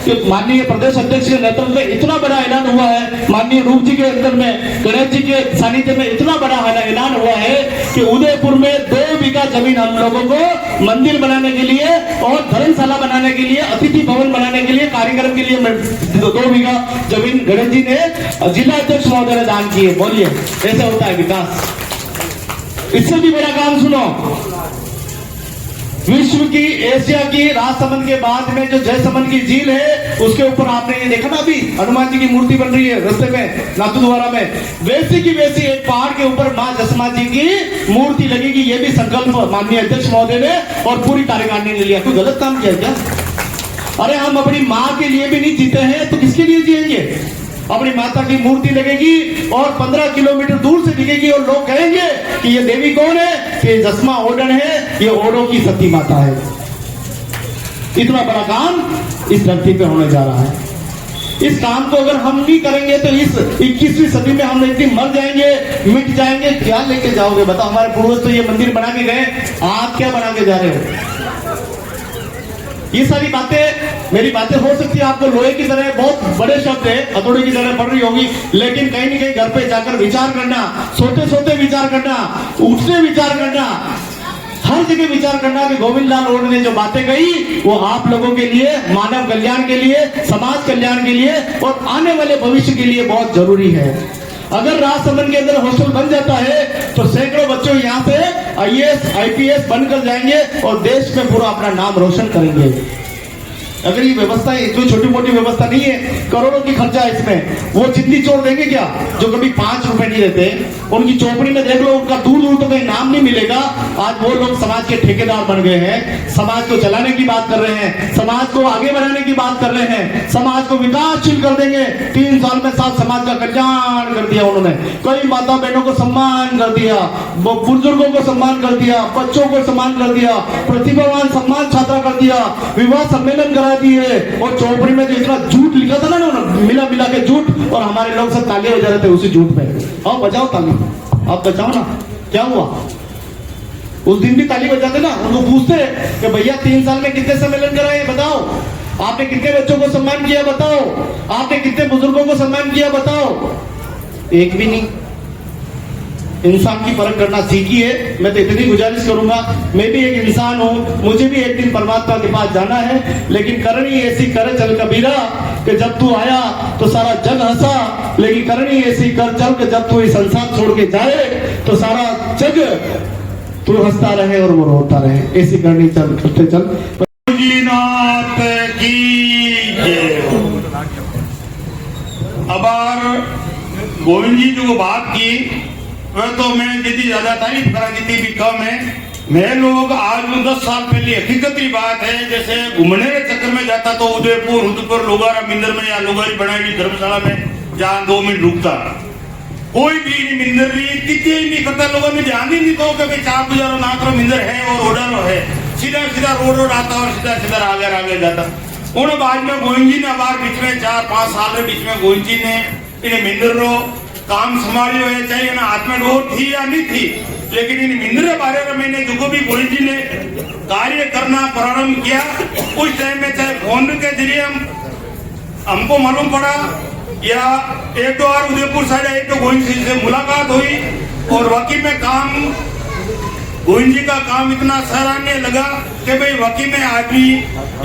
I: कि माननीय प्रदेश अध्यक्ष के नेतृत्व में इतना बड़ा ऐलान हुआ है, माननीय रूप जी के अंदर में गणेश जी के सानिध्य में इतना बड़ा ऐलान हुआ है कि उदयपुर में 2 बीघा जमीन हम लोगों को मंदिर बनाने के लिए और धर्मशाला बनाने के लिए, अतिथि भवन बनाने के लिए, कार्यक्रम के लिए 2 बीघा जमीन गणेश जी ने जिला अध्यक्ष महोदय ने दान की है। बोलिए ऐसे होता है विकास? इससे भी बड़ा काम सुनो, विश्व की, एशिया की राजसमंद के बाद में जो जयसमंद की झील है उसके ऊपर आपने ये देखा ना, अभी हनुमान जी की मूर्ति बन रही है रास्ते में नाथद्वारा में, वैसी की वैसी एक पहाड़ के ऊपर माँ जसमा जी की मूर्ति लगेगी। ये भी संकल्प माननीय अध्यक्ष महोदय ने और पूरी कार्यकारिणी ने लिया। कोई गलत काम किया क्या? अरे हम अपनी माँ के लिए भी नहीं जीते हैं तो किसके लिए जिएंगे? अपनी माता की मूर्ति लगेगी और 15 किलोमीटर दूर से दिखेगी और लोग कहेंगे कि ये देवी कौन है? कि जसमा ओडन है, ये ओडो की सती माता है। इतना बड़ा काम इस धरती पे होने जा रहा है। इस काम को अगर हम नहीं करेंगे तो इस 21वीं सदी में हम एक दिन मर जाएंगे, मिट जाएंगे। क्या लेके जाओगे बताओ? हमारे पूर्वज तो ये मंदिर बना के गए, आप क्या बना के जा रहे हो? ये सारी बातें, मेरी बातें हो सकती है आपको लोहे की तरह बहुत बड़े शब्द है, हथौड़े की तरह पड़ रही होगी, लेकिन कहीं न कहीं घर पे जाकर विचार करना, सोते सोते विचार करना, उठते विचार करना, हर जगह विचार करना कि गोविंद लाल ओड ने जो बातें कही वो आप लोगों के लिए, मानव कल्याण के लिए, समाज कल्याण के लिए और आने वाले भविष्य के लिए बहुत जरूरी है। अगर राजसमंद के अंदर हॉस्टल बन जाता है तो सैकड़ों बच्चों यहाँ से IAS IPS बनकर जाएंगे और देश में पूरा अपना नाम रोशन करेंगे। अगर ये व्यवस्था है, कोई छोटी मोटी व्यवस्था नहीं है, करोड़ों की खर्चा है इसमें। वो चिंदी चोर देंगे क्या जो कभी 5 रुपए नहीं देते? उनकी चौपड़ी में देख लो, उनका दूर दूर तक नाम नहीं मिलेगा। आज वो लोग समाज के ठेकेदार बन गए हैं, समाज को चलाने की बात कर रहे हैं, समाज को आगे बढ़ाने की बात कर रहे हैं, समाज को विकासशील कर देंगे। 3 साल में साथ समाज का कल्याण कर दिया उन्होंने। कई माता बहनों को सम्मान कर दिया, बुजुर्गों को सम्मान कर दिया, बच्चों को सम्मान कर दिया, प्रतिभावान सम्मान छात्रा कर दिया, विवाह सम्मेलन करा दिए। और चौपड़ी में जो इतना झूठ लिखा था ना, मिला मिला के झूठ, और हमारे लोग सब ताली बजा रहे थे उसी झूठ पे। आओ बजाओ ताली, आप बजाओ ना। क्या हुआ? उस दिन भी ताली बजाते ना, उनको पूछते कि भैया 3 साल में कितने सम्मेलन कराए बताओ, आपने कितने बच्चों को सम्मान किया बताओ, आपने कितने बुजुर्गों को सम्मान किया बताओ? एक भी नहीं। इंसान की परख करना सीखिए। मैं तो इतनी गुजारिश करूंगा, मैं भी एक इंसान हूँ, मुझे भी एक दिन परमात्मा के पास जाना है, लेकिन करनी ऐसी कर चल कबीरा कि जब तू आया तो सारा जग हंसा, लेकिन करनी ऐसी कर चल कि जब तू ये संसार छोड़ के जाए तो सारा जग तू हंसता रहे और वो रोता रहे। ऐसी करनी चल, करते चल।
K: नाथ की अबार गोविंद जी जो बात की वह तो मैं जितनी ज्यादा तारीफ करा जितनी भी कम है। मैं लोग आज 10 साल पहले हकीकत की बात है, जैसे घूमने के चक्कर में जाता तो उदयपुर लोगारा मिंदर में या लोगारी बनाई हुई धर्मशाला में जहाँ 2 मिनट रुकता, कोई भी नहीं मिंदर नहीं कितने ही नहीं करता, लोगों ने ध्यान ही नहीं तो कभी 4 गुजारो नाकरो मिंदर है और ओडालो है, सीधा सीधा रोड आता और सीधा सीधा आगे जाता। उन बाद में गोविंद जी ने बार बीच में 4-5 साल के बीच में गोविंद जी ने इन्हें मिंदर रो काम संभालियो है, चाहे ना हाथ में डोर थी या नहीं थी, लेकिन इन मिंदर के बारे में मैंने जो भी गोविंद जी ने कार्य करना प्रारंभ किया उस टाइम में चाहे फोन के जरिए हमको मालूम पड़ा या 1-2 बार उदयपुर साइड आई तो गोविंद जी से मुलाकात हुई और वाकई में काम गोविंद जी का काम इतना सराहनीय लगा कि भाई वाकई में आदमी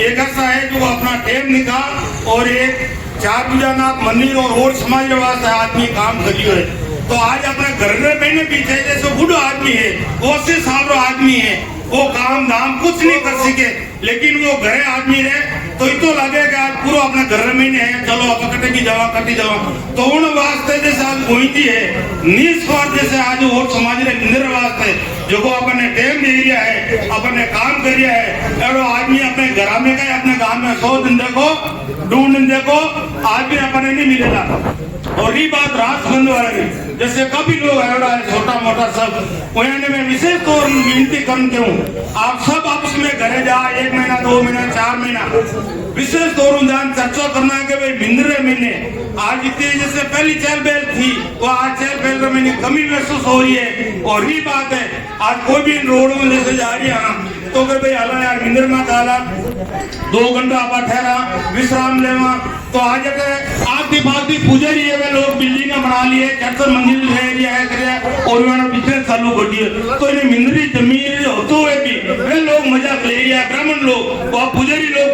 K: एक ऐसा है जो अपना टाइम निकाल और एक 4 भुजानाथ मंदिर और समाज वास्ते आदमी काम करियो है। तो आज अपने घर में पीछे जैसे बूढ़ो आदमी है, 80 साल रो आदमी है, वो काम धाम कुछ नहीं कर सके, लेकिन वो घरे आदमी रहे तो इतो लगे कि आज पूरा अपने घर में है, चलो आप कटी जावा तो उन वास्ते जैसे आज गोविंद जी है निस्वार्थ जैसे आज और समाज रे मिंदर वास्ते जो को अपने टाइम दे दिया है, अपने काम कर दिया है, एडो आदमी अपने घर में गए अपने गांव में 100 दिन देखो 2 दिन देखो आदमी अपने नहीं मिलेगा। और ये बात राजबंद वाले जैसे कभी लोग है छोटा मोटा सब उन्होंने मैं विशेष तौर विनती करते हूँ आप सब आपस में घरे जा 1 महीना 2 महीना 4 महीना विशेष तौर चर्चा करना है कि भाई मिंदर महीने आज इतनी जैसे पहली चहल पहल थी वो आज चहल पहल में मैंने कमी महसूस हो रही है। और ये बात है आज कोई भी रोड में जैसे जा रही है तो भाई हला यार मिंदर में डाला 2 घंटा आप ठहरा विश्राम लेवा तो आज आती बाती पुजारी है वे लोग बिल्डिंग बना लिए 400 मंजिल है और उन्होंने बिजनेस चालू कर दिए तो इन्हें मिंदरी जमीन होते हुए भी वे लोग मजाक ले रहे हैं ब्राह्मण लोग और पुजारी लोग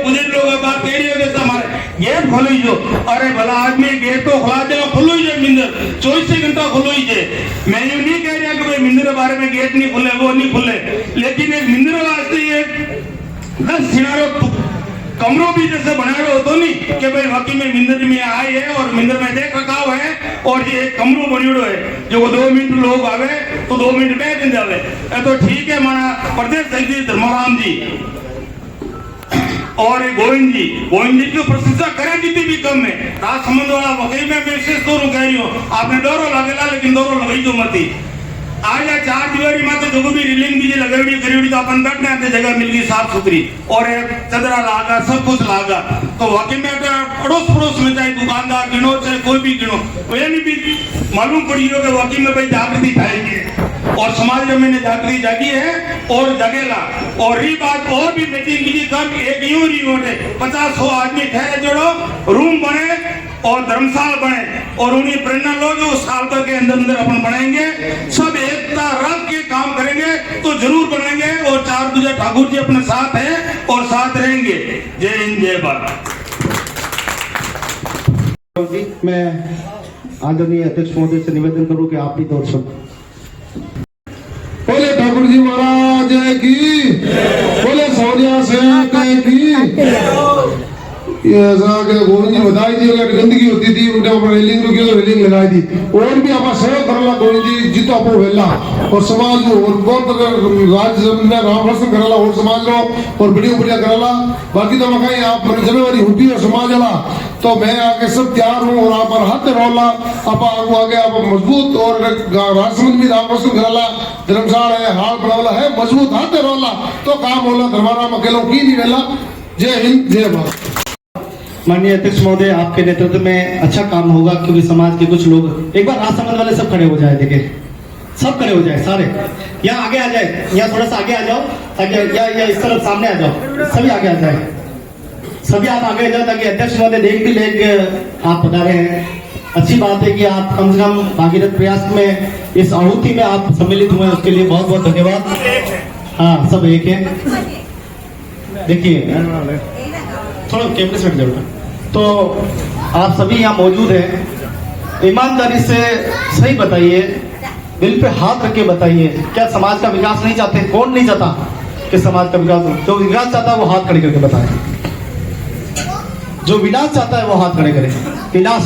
K: बात कह रही है हमारे गेट खोलो जो अरे भला आदमी गेट तो खुला देगा खुलो ही जाए मिंदर 24 घंटा खुलो ही जाए। मैं ये नहीं कह रहा कि भाई मिंदर के बारे में गेट नहीं खुले वो नहीं खुले, लेकिन एक मिंदर वास्ते एक 10 सिनारो कमरों भी जैसे बनाया हो तो नहीं कि भाई वाकई में मिंदर में आए है और मिंदर में देख रखा है और ये एक कमरों बनियोड़ो है जो 2 मिनट लोग आवे तो 2 मिनट बैठ जावे तो ठीक है। माना प्रदेश सचिव धर्माराम जी और गोविंद जी की प्रशंसा करें जितनी भी कम है राजसमंद वाला वकई में विशेष तौर कह रही हूँ आपने डोरो लगेगा लेकिन डोरो लगाई जो मत आज 4 दीवारी में तो जो भी रिलिंग भी लगाई करी तो अपन बैठने आते जगह मिल गई साफ सुथरी और चदरा लागा सब कुछ लागा तो वाकई में अड़ोस पड़ोस में चाहे दुकानदार गिनो चाहे कोई भी गिनो यानी भी मालूम पड़ी हो कि वाकई में भाई जागृति थाएगी और समाज में मैंने जागृति जागी है और जगेला। और ये बात और भी मीटिंग की कम एक यूं रही होते 50-100 आदमी ठहरे जोड़ो रूम बने और धर्मशाला बने और उन्हें प्रेरणा लो जो साल भर के अंदर अपन बनाएंगे सब एकता रख के काम करेंगे तो जरूर बनेंगे और 4 दूजा ठाकुर जी अपने साथ है और साथ रहेंगे। जय हिंद जय भारत।
I: मैं आदरणीय अध्यक्ष महोदय से निवेदन करूं कि आप भी 2 शब्द
L: बोले ठाकुर जी महाराज की, बोले सोनिया सिंह की। ये ऐसा कि गोविंद जी बताई थी अगर गंदगी होती थी उनके ऊपर रेलिंग रुकी तो रेलिंग लगाई थी और भी आप सेवा करला गोविंद जी जितो आप वेला और समाज को और बहुत राज्य जमीन में राम रसन करला और समाज लो और बढ़िया करला। बाकी तो मैं कहीं आप मेरी जिम्मेवारी होती है समाज वाला तो मैं आगे सब तैयार हूँ और आप हाथ रोला आप आगे आप मजबूत और राजसमंद भी राम रसन करला धर्मशाला है हाल बनावला है मजबूत हाथ रोला तो काम होला धर्माराम अकेलो की नहीं वेला। जय हिंद जय भारत।
I: माननीय अध्यक्ष महोदय आपके नेतृत्व में अच्छा काम होगा क्योंकि समाज के कुछ लोग एक बार राजसमंद वाले सब खड़े हो जाए, देखिए सब खड़े हो जाए सारे यहाँ आगे आ जाए, यहाँ थोड़ा सा आगे आ जाओ ताकि या इस तरफ सामने आ जाओ, सभी आगे आ जाए, सभी आप आगे आ जाओ ताकि अध्यक्ष महोदय देख भी ले आप बता रहे हैं। अच्छी बात है कि आप कम से कम भागीरथ प्रयास में इस आहुति में आप सम्मिलित हुए उसके लिए बहुत बहुत धन्यवाद। हाँ सब एक है, देखिए थोड़ा कैमरे से हट जाओ। तो आप सभी यहाँ मौजूद हैं, ईमानदारी से सही बताइए, दिल पे हाथ रख के बताइए, क्या समाज का विकास नहीं चाहते? कौन नहीं चाहता कि समाज का विकास हो? जो विकास चाहता है वो हाथ खड़े करके बताए, जो विनाश चाहता है वो हाथ खड़े करे। विनाश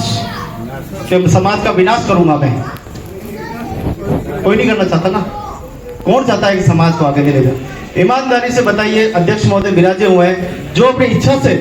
I: कि समाज का विनाश करूंगा मैं, कोई नहीं करना चाहता ना। कौन चाहता है कि समाज को आगे मिलेगा? ईमानदारी से बताइए, अध्यक्ष महोदय विराजे हुए हैं, जो अपनी इच्छा से,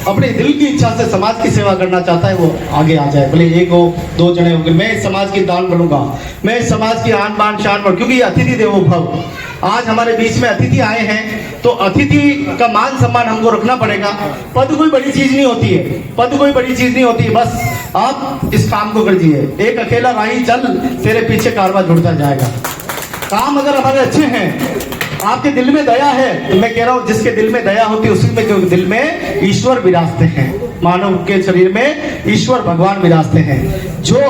I: अपने दिल की इच्छा से समाज की सेवा करना चाहता है वो आगे आ जाए, भले एक हो दो जने होंगे। मैं इस समाज की दान बनूंगा, मैं इस समाज की आन बान शान बढ़, क्योंकि अतिथि देवो भव। आज हमारे बीच में अतिथि आए हैं तो अतिथि का मान सम्मान हमको रखना पड़ेगा। पद कोई बड़ी चीज नहीं होती है, पद कोई बड़ी चीज नहीं होती है, बस आप इस काम को कर दीजिए। एक अकेला राही चल, तेरे पीछे कारवां जुड़ता जाएगा। काम अगर हमारे अच्छे हैं, आपके दिल में दया है, तो मैं कह रहा हूं जिसके दिल में दया होती है उसी में जो दिल में ईश्वर विराजते हैं। मानव के शरीर में ईश्वर भगवान विराजते हैं। जो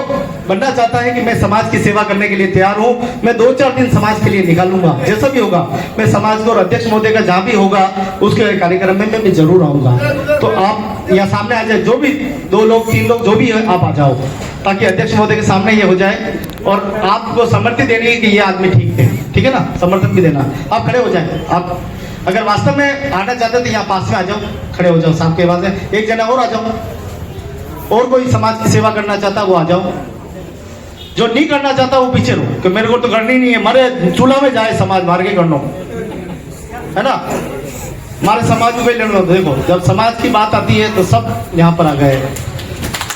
I: बनना चाहता है कि मैं समाज की सेवा करने के लिए तैयार हूं, मैं 2-4 दिन समाज के लिए निकालूंगा, जैसा भी होगा मैं समाज को, और अध्यक्ष महोदय का जहां भी होगा उसके कार्यक्रम में मैं भी जरूर आऊंगा। तो आप यहाँ सामने आ जाए, जो भी 2 लोग 3 लोग जो भी है आप आ जाओ, ताकि अध्यक्ष महोदय के सामने ये हो जाए और आपको समर्थन देने की ये आदमी ठीक है ना, समर्थन भी देना। आप खड़े हो जाए, आप अगर वास्तव में आना चाहते तो यहाँ पास में आ जाओ, खड़े हो जाओ, साहब के पास है, एक जना और आ जाओ, और कोई समाज की सेवा करना चाहता वो आ जाओ, जो नहीं करना चाहता वो पीछे रहो, कि मेरे को तो करनी नहीं है, मरे चूल्हा में जाए समाज मार के करना है ना, हमारे समाज में लड़ना। देखो जब समाज की बात आती है तो सब यहाँ पर आ गए।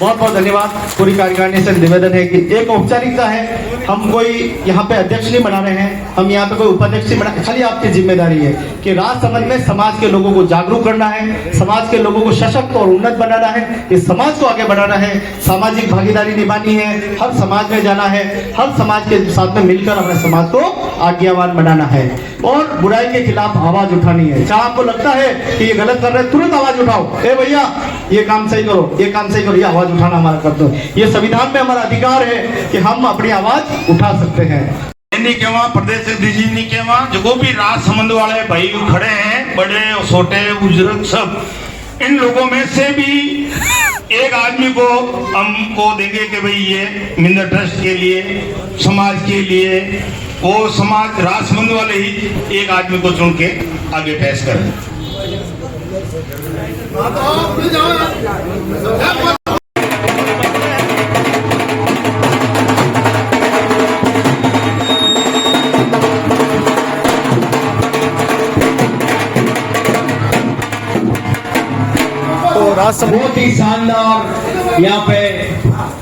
I: बहुत बहुत धन्यवाद। पूरी कार्यकारिणी से निवेदन है कि एक औपचारिकता है, हम कोई यहाँ पे अध्यक्ष नहीं बना रहे हैं, हम यहाँ पे कोई उपाध्यक्ष नहीं बना, खाली आपकी जिम्मेदारी है कि राजसमंद में समाज के लोगों को जागरूक करना है, समाज के लोगों को सशक्त और उन्नत बनाना है, इस समाज को आगे बढ़ाना है, सामाजिक भागीदारी निभानी है, हर समाज में जाना है, हर समाज के साथ में मिलकर अपने समाज को आज्ञावान बनाना है और बुराई के खिलाफ आवाज उठानी है। जहाँ आपको लगता है कि ये गलत कर रहे हैं, तुरंत आवाज उठाओ, ए भैया ये काम सही करो, ये काम सही करो, ये आवाज उठाना हमारा कर्तव्य है। ये संविधान में हमारा अधिकार है कि हम अपनी आवाज उठा सकते हैं।
K: नहीं केवा प्रदेश डीजी नहीं केवा, जो भी राजसमंद वाले भाई खड़े हैं, बड़े और छोटे बुजुर्ग सब, इन लोगों में से भी एक आदमी को हमको देंगे कि भाई ये मिंदर ट्रस्ट के लिए, समाज के लिए, वो समाज राजसमंद वाले ही एक आदमी को चुन के आगे पेश करें।
H: बहुत ही शानदार यहाँ पे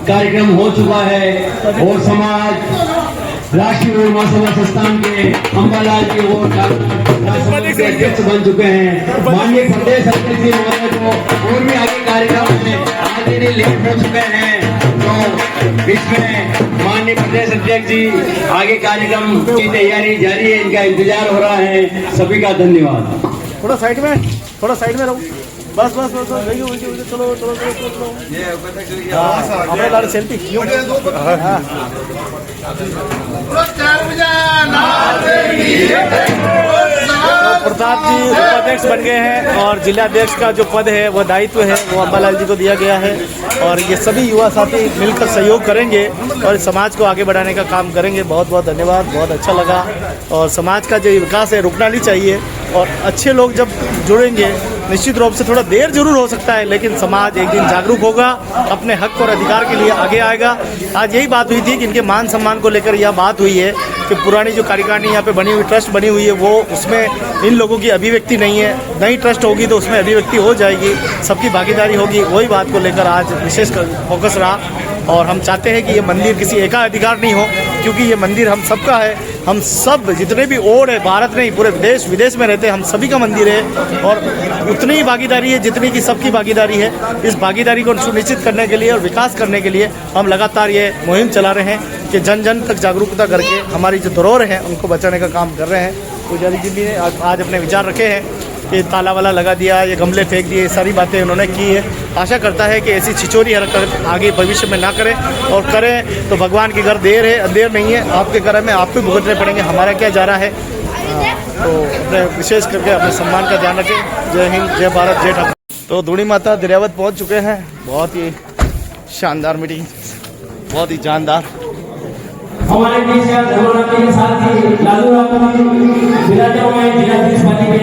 H: कार्यक्रम हो चुका है और समाज राष्ट्रीय और महासभा संस्थान के अंबालाल जी और के अध्यक्ष बन चुके हैं। माननीय प्रदेश अध्यक्ष जी महोदय को और भी आगे कार्यक्रम में आगे लीड हो चुके हैं, तो इसमें माननीय प्रदेश अध्यक्ष जी आगे कार्यक्रम की तैयारी जारी है, इनका इंतजार हो रहा है। सभी का धन्यवाद।
A: थोड़ा साइड में रहो, बस चलो हमारे सेल्फी प्रताप जी उपाध्यक्ष बन गए हैं और जिलाध्यक्ष का जो पद है वो दायित्व है वो अंबालाल जी को दिया गया है और ये सभी युवा साथी मिलकर सहयोग करेंगे और समाज को आगे बढ़ाने का काम करेंगे। बहुत बहुत धन्यवाद, बहुत अच्छा लगा। और समाज का जो विकास है रुकना नहीं चाहिए और अच्छे लोग जब जुड़ेंगे निश्चित रूप से थोड़ा देर जरूर हो सकता है, लेकिन समाज एक दिन जागरूक होगा, अपने हक और अधिकार के लिए आगे आएगा। आज यही बात हुई थी कि इनके मान सम्मान को लेकर यह बात हुई है कि पुरानी जो कार्यकारिणी यहाँ पे बनी हुई ट्रस्ट बनी हुई है वो उसमें इन लोगों की अभिव्यक्ति नहीं है, नई ट्रस्ट होगी तो उसमें अभिव्यक्ति हो जाएगी, सबकी भागीदारी होगी। वही बात को लेकर आज विशेष फोकस रहा और हम चाहते हैं कि ये मंदिर किसी एक का अधिकार नहीं हो, क्योंकि ये मंदिर हम सबका है। हम सब जितने भी ओर है, भारत नहीं पूरे देश विदेश में रहते हैं, हम सभी का मंदिर है और उतनी ही भागीदारी है जितनी की सबकी भागीदारी है। इस भागीदारी को सुनिश्चित करने के लिए और विकास करने के लिए हम लगातार ये मुहिम चला रहे हैं कि जन जन तक जागरूकता करके हमारी जो धरोहर है उनको बचाने का काम कर रहे हैं। पुजारी जी भी ने आज अपने विचार रखे हैं कि ताला वाला लगा दिया, ये गमले फेंक दिए, सारी बातें उन्होंने की है। आशा करता है कि ऐसी छिचोरी हरकत आगे भविष्य में ना करें और करें तो भगवान के घर देर है अंधेर नहीं है, आपके घर में आपको भुगतने पड़ेंगे, हमारा क्या जा रहा है। तो अपने विशेष करके अपने सम्मान का ध्यान रखें। जय हिंद, जय भारत, जय ठाकुर। तो धूणी माता दरियावत पहुँच चुके हैं। बहुत ही शानदार मीटिंग, बहुत ही जानदार।
H: हमारे बीच धर्मराज के साथ ही लालू राम विराजे हुए हैं जिलाधीश पार्टी के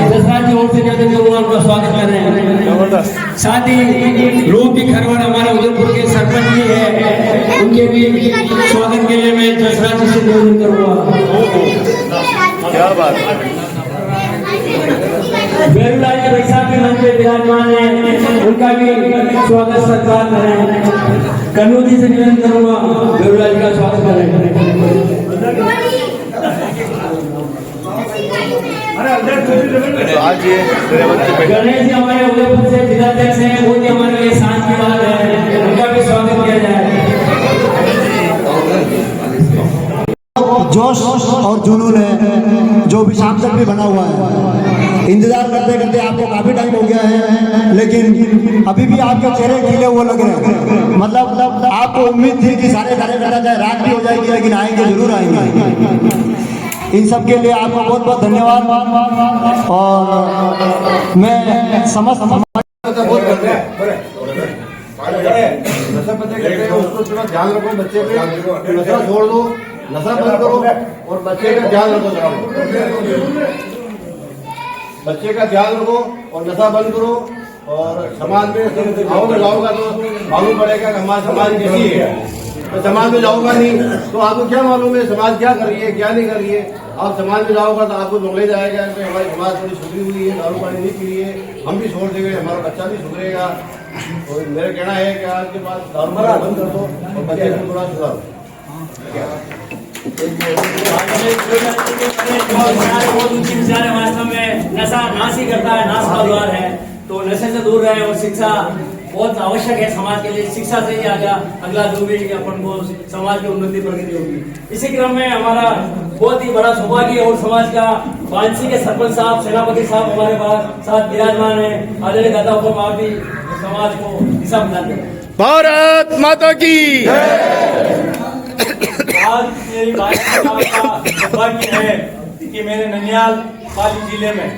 H: जसराज की ओर से निवेदन करूंगा उनका स्वागत कर रहे हैं। साथ ही रूप की खरवड़ हमारे उदयपुर के सरपंच जी है, उनके भी स्वागत के लिए मैं जसराज जी से निवेदन करूंगा।
A: क्या बात है।
H: बेरुलाल के बैसाख के मंच पे विराजमान है, उनका भी स्वागत सत्कार करें। कन्नू जी से निवेदन करूंगा बेरुलाल जी का स्वागत करें।
A: तो आज ये
H: गणेश जी हमारे उदयपुर से जिलाध्यक्ष हैं, वो भी हमारे लिए शान की बात है, उनका भी स्वागत किया जाए।
E: जोश और जुनून है जो भी शाम तक भी बना हुआ है। इंतजार करते करते आपको काफी टाइम हो गया है, लेकिन अभी भी आपके चेहरे खिले हुए लग रहे हैं। मतलब आपको उम्मीद थी कि सारे कार्यकर्ता चाहे रात भी हो जाएगी लेकिन आएंगे, जरूर आएंगे। इन सब के लिए आपको बहुत बहुत धन्यवाद। और मैं समझ
L: उसको थोड़ा ध्यान रखो, बच्चे पे नशा छोड़ दो, नशा बंद करो और बच्चे का ध्यान रखो। बच्चे का ध्यान रखो और नशा बंद करो। और समाज में गाँव में जाओगा तो मालूम पड़ेगा कि हमारा समाज कैसी है। तो समाज में जाऊंगा नहीं तो आपको क्या मालूम है समाज क्या कर रही है क्या नहीं कर रही है। आप समाज में जाओगा तो आपको नॉलेज आएगा कि हमारी समाज थोड़ी सुधरी हुई है, दारू पानी नहीं पी रही है, हम भी छोड़ देंगे, हमारा बच्चा भी सुधरेगा। और मेरा कहना है कि आज के बाद दारू पानी बंद कर दो और बच्चे को थोड़ा सुधारो।
H: बहुत ऊंची विचार है, वास्तव में नशा नाश ही करता है, नाश का द्वार है। तो नशे से दूर रहे और शिक्षा बहुत आवश्यक है समाज के लिए। शिक्षा से ही आगे अगला जो भी अपन को समाज की उन्नति प्रगति होगी। इसी क्रम में हमारा बहुत ही बड़ा सौभाग्य और समाज का बांसी के सरपंच साहब सेनापति साहब हमारे पास साथ विराजमान है। आदरणीय दादा को आप भी समाज को दिशा प्रदान करें।
A: भारत माता की
D: आज मेरी बात का सौभाग्य है कि मेरे ननियाल पाली जिले में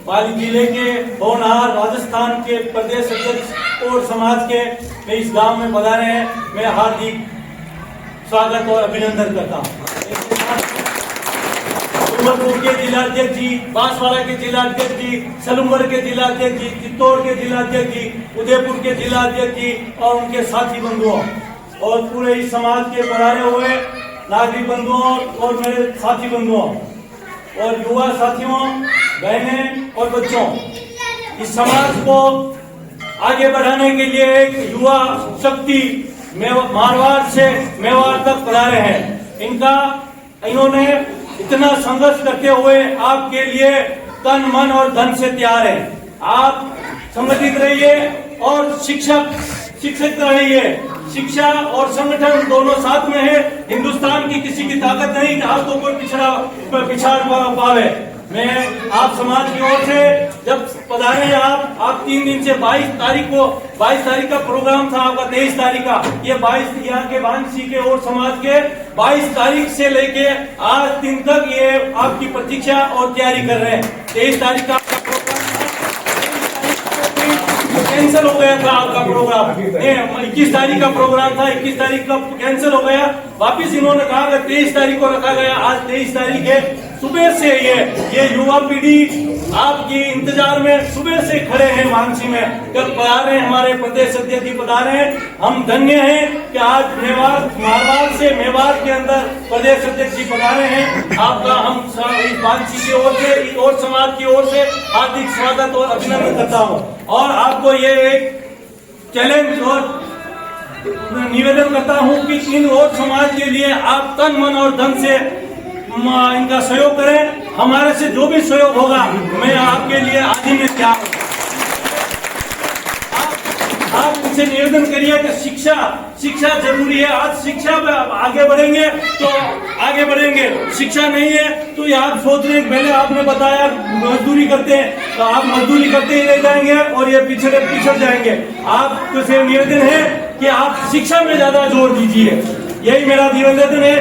D: पाली जिले के होनहार राजस्थान के प्रदेश अध्यक्ष और समाज के मैं इस गांव में पधारे हैं। मैं हार्दिक स्वागत और अभिनंदन करता हूँ। उदयपुर के जिलाध्यक्ष जी, बांसवाड़ा के जिलाध्यक्ष जी, सलूमगढ़ के जिलाध्यक्ष जी, चित्तौड़ के जिलाध्यक्ष जी, उदयपुर के जिलाध्यक्ष जी और उनके साथी बंधुओं और पूरे इस समाज के पधारे हुए नागरिक बंधुओं और मेरे साथी बंधुओं और युवा साथियों, बहनें और बच्चों, इस समाज को आगे बढ़ाने के लिए एक युवा शक्ति मारवाड़ से मेवाड़ तक पधारे हैं। इन्होंने इतना संघर्ष करते हुए आपके लिए तन मन और धन से तैयार है। आप संगठित रहिए और शिक्षित रहिए। शिक्षा और संगठन दोनों साथ में है। हिंदुस्तान की किसी की ताकत नहीं कि आपको कोई पिछाड़ पावे। मैं आप समाज की ओर से जब पधारे आप 3 दिन से 22 तारीख का प्रोग्राम था आपका, 23 तारीख का। ये 22 यहाँ के बांसी के और समाज के 22 तारीख से लेके आज दिन तक ये आपकी प्रतीक्षा और तैयारी कर रहे हैं। 23 तारीख का कैंसिल हो गया था आपका प्रोग्राम। 21 तारीख का प्रोग्राम था, 21 तारीख का कैंसिल हो गया। वापिस इन्होंने कहा कि 23 तारीख को रखा गया। आज 23 तारीख है। सुबह से ये युवा पीढ़ी आपकी इंतजार में सुबह से खड़े हैं मानसी में। कल पधारे हमारे प्रदेश अध्यक्ष जी पधारे हैं। हम धन्य हैं कि आज मारवाड़ से मेवाड़ के अंदर प्रदेश अध्यक्ष जी पधारे हैं। आपका हम इस मानसी की ओर से और समाज की ओर से हार्दिक स्वागत और अभिनंदन करता हूँ। और आपको ये एक चैलेंज और निवेदन करता हूँ कि इन और समाज के लिए आप तन मन और धन से इनका सहयोग करें। हमारे से जो भी सहयोग होगा मैं आपके लिए आदि में तैयार हूं। आप उनसे निवेदन करिए कि शिक्षा जरूरी है। आज शिक्षा में आगे बढ़ेंगे तो आगे बढ़ेंगे, शिक्षा नहीं है तो ये आप सोच रहे हैं। पहले आपने बताया मजदूरी करते हैं तो आप मजदूरी करते ही रह जाएंगे और ये पिछड़ जाएंगे। आपसे निवेदन है कि आप शिक्षा में ज्यादा जोर दीजिए, यही मेरा निवेदन है।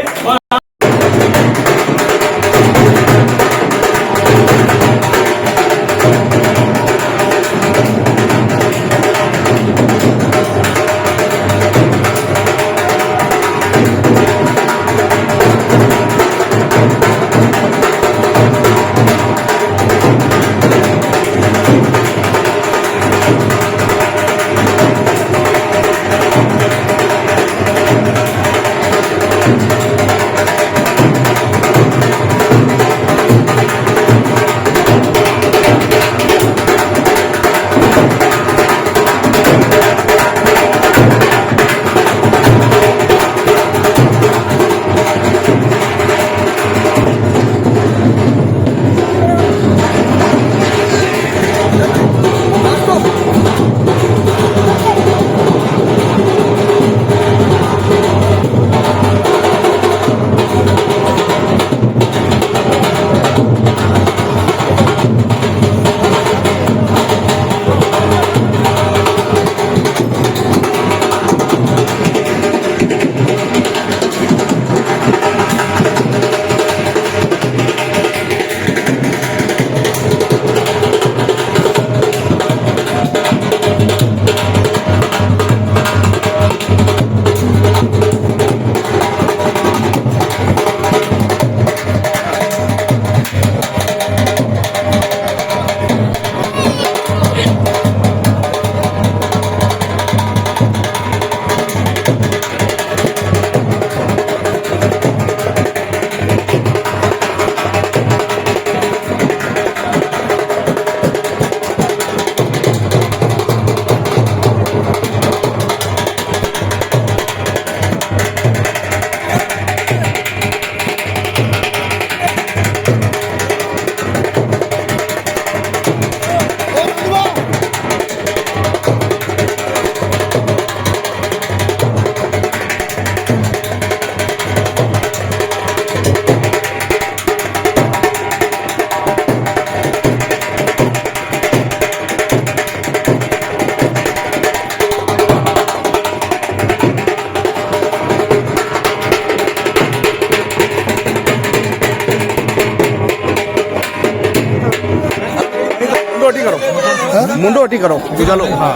A: मुंडो अटी करो निकालो हाँ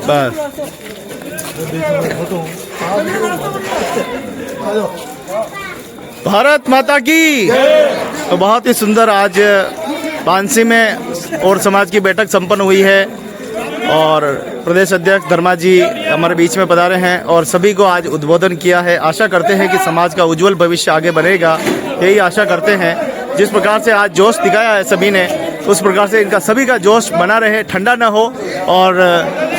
A: बस भारत माता की। तो बहुत ही सुंदर आज पानसी में और समाज की बैठक संपन्न हुई है और प्रदेश अध्यक्ष धर्मा जी हमारे बीच में पधारे हैं और सभी को आज उद्बोधन किया है। आशा करते हैं कि समाज का उज्जवल भविष्य आगे बढ़ेगा, यही आशा करते हैं। जिस प्रकार से आज जोश दिखाया है सभी ने, उस प्रकार से इनका सभी का जोश बना रहे, ठंडा ना हो और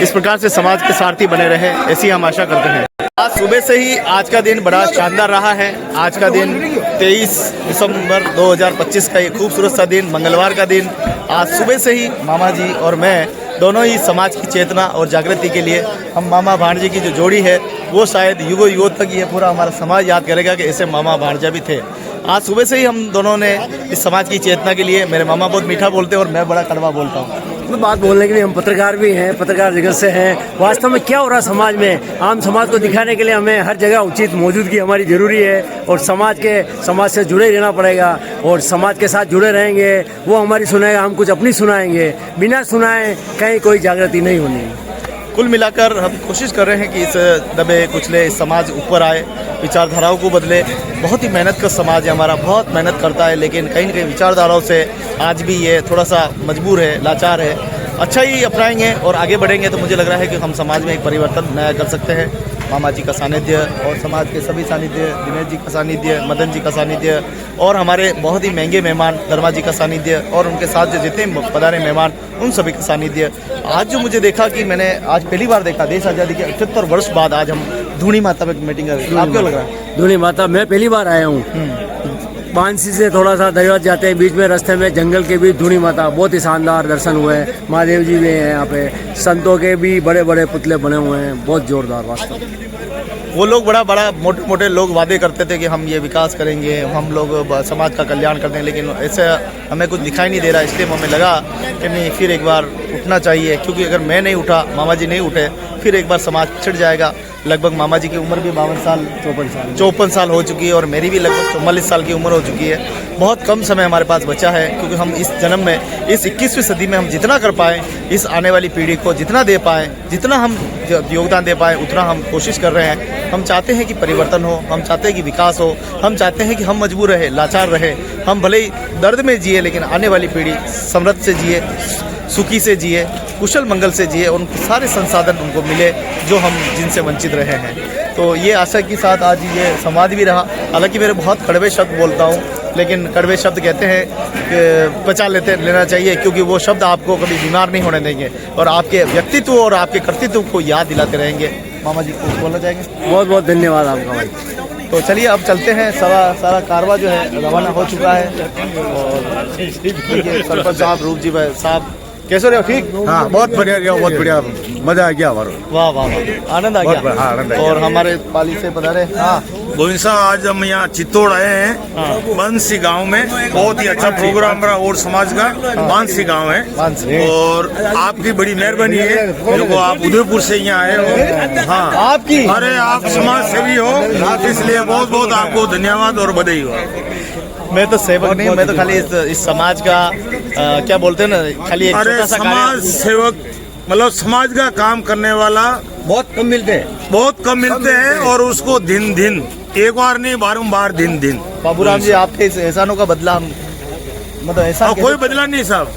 A: इस प्रकार से समाज के सारथी बने रहे, ऐसी हम आशा करते हैं। आज सुबह से ही आज का दिन बड़ा शानदार रहा है। आज का दिन 23 दिसंबर 2025 का ये खूबसूरत सा दिन, मंगलवार का दिन। आज सुबह से ही मामा जी और मैं दोनों ही समाज की चेतना और जागृति के लिए, हम मामा भाणजे की जो जोड़ी है वो शायद युगों युगों तक ये पूरा हमारा समाज याद करेगा कि ऐसे मामा भाणजा भी थे। आज सुबह से ही हम दोनों ने इस समाज की चेतना के लिए, मेरे मामा बहुत मीठा बोलते हैं और मैं बड़ा कड़वा बोलता हूँ।
D: बात बोलने के लिए हम पत्रकार भी हैं, पत्रकार जगत से हैं। वास्तव में क्या हो रहा है समाज में, आम समाज को दिखाने के लिए हमें हर जगह उचित मौजूदगी हमारी जरूरी है और समाज से जुड़े रहना पड़ेगा और समाज के साथ जुड़े रहेंगे, वो हमारी सुनाएगा, हम कुछ अपनी सुनाएंगे। बिना सुनाए कहीं कोई जागृति नहीं होनी।
A: कुल मिलाकर हम कोशिश कर रहे हैं कि इस दबे कुचले इस समाज ऊपर आए, विचारधाराओं को बदले। बहुत ही मेहनत का समाज है हमारा, बहुत मेहनत करता है, लेकिन कहीं न कहीं विचारधाराओं से आज भी ये थोड़ा सा मजबूर है, लाचार है। अच्छा ही अपनाएंगे और आगे बढ़ेंगे तो मुझे लग रहा है कि हम समाज में एक परिवर्तन नया कर सकते हैं। मामा जी का सानिध्य और समाज के सभी सानिध्य, दिनेश जी का सानिध्य, मदन जी का सानिध्य और हमारे बहुत ही महंगे मेहमान धर्मा जी का सानिध्य और उनके साथ जो जितने पधारे मेहमान उन सभी का सानिध्य। आज जो मुझे देखा कि मैंने आज पहली बार देखा, देश आज़ादी के 78 वर्ष बाद आज हम धूनी माता में मीटिंग कर रहे हैं। आपको लग रहा है?
D: धूनी माता मैं पहली बार आया हूँ। पानसी से थोड़ा सा दरियात जाते हैं, बीच में रास्ते में जंगल के बीच धूनी माता, बहुत ही शानदार दर्शन हुए हैं। महादेव जी भी हैं यहाँ पे, संतों के भी बड़े बड़े पुतले बने हुए हैं, बहुत जोरदार वास्तव।
A: वो लोग बड़ा मोटे मोटे लोग वादे करते थे कि हम ये विकास करेंगे, हम लोग समाज का कल्याण करते हैं, लेकिन ऐसे हमें कुछ दिखाई नहीं दे रहा। इसलिए हमें लगा कि नहीं, फिर एक बार उठना चाहिए, क्योंकि अगर मैं नहीं उठा, मामा जी नहीं उठे, फिर एक बार समाज पिछड़ जाएगा। लगभग मामा जी की उम्र भी 54 साल हो चुकी है और मेरी भी लगभग 44 साल की उम्र हो चुकी है। बहुत कम समय हमारे पास बचा है, क्योंकि हम इस जन्म में, इस 21वीं सदी में हम जितना कर पाएँ, इस आने वाली पीढ़ी को जितना दे पाएँ, जितना हम योगदान दे पाएँ, उतना हम कोशिश कर रहे हैं। हम चाहते हैं कि परिवर्तन हो, हम चाहते हैं कि विकास हो, हम चाहते हैं कि हम मजबूर रहे, लाचार रहे, हम भले ही दर्द में जिए, लेकिन आने वाली पीढ़ी समृद्ध से जिए, सुखी से जिए, कुशल मंगल से जिए, उनको सारे संसाधन उनको मिले जो हम जिनसे वंचित रहे हैं। तो ये आशा के साथ आज ये संवाद भी रहा। हालांकि मेरे बहुत कड़वे शब्द बोलता हूँ, लेकिन कड़वे शब्द कहते हैं कि बचा लेना चाहिए, क्योंकि वो शब्द आपको कभी बीमार नहीं होने देंगे और आपके व्यक्तित्व और आपके कर्तृत्व को याद दिलाते रहेंगे। मामा जी कुछ बोलना चाहेंगे?
D: बहुत बहुत धन्यवाद आपका भाई।
A: तो चलिए अब चलते हैं। सारा कारवा जो है रवाना हो चुका है और सरपंच साहब, रूप जी भाई साहब, कैसे रहे? ठीक?
B: हाँ, बहुत बढ़िया गया, बहुत बढ़िया, मजा आ गया हमारा।
A: वाह वाह वाह, आनंद आ गया।
B: हाँ, आनंद आ गया।
A: और हमारे पाली से पधारे। हाँ
K: गोविंद साहब, आज हम यहाँ चित्तौड़ आए हैं, बांसी गांव में। बहुत ही अच्छा प्रोग्राम रहा और समाज का। बांसी गांव है और आपकी बड़ी मेहरबानी है जो आप उदयपुर से यहाँ आए हो। हाँ
A: आपकी,
K: अरे आप समाज सेवी हो, इसलिए बहुत बहुत आपको धन्यवाद और बधाई हो।
A: मैं तो सेवक नहीं, मैं तो खाली इस समाज का क्या बोलते हैं ना, खाली एक
K: अरे
A: छोटा सा
K: समाज सेवक, मतलब समाज का काम करने वाला
D: बहुत कम मिलते हैं
K: और उसको दिन दिन, एक बार नहीं बारंबार दिन दिन।
A: बाबूराम जी, आपके इस एहसानों का बदला हम, मतलब ऐसा
K: कोई बदला नहीं साहब,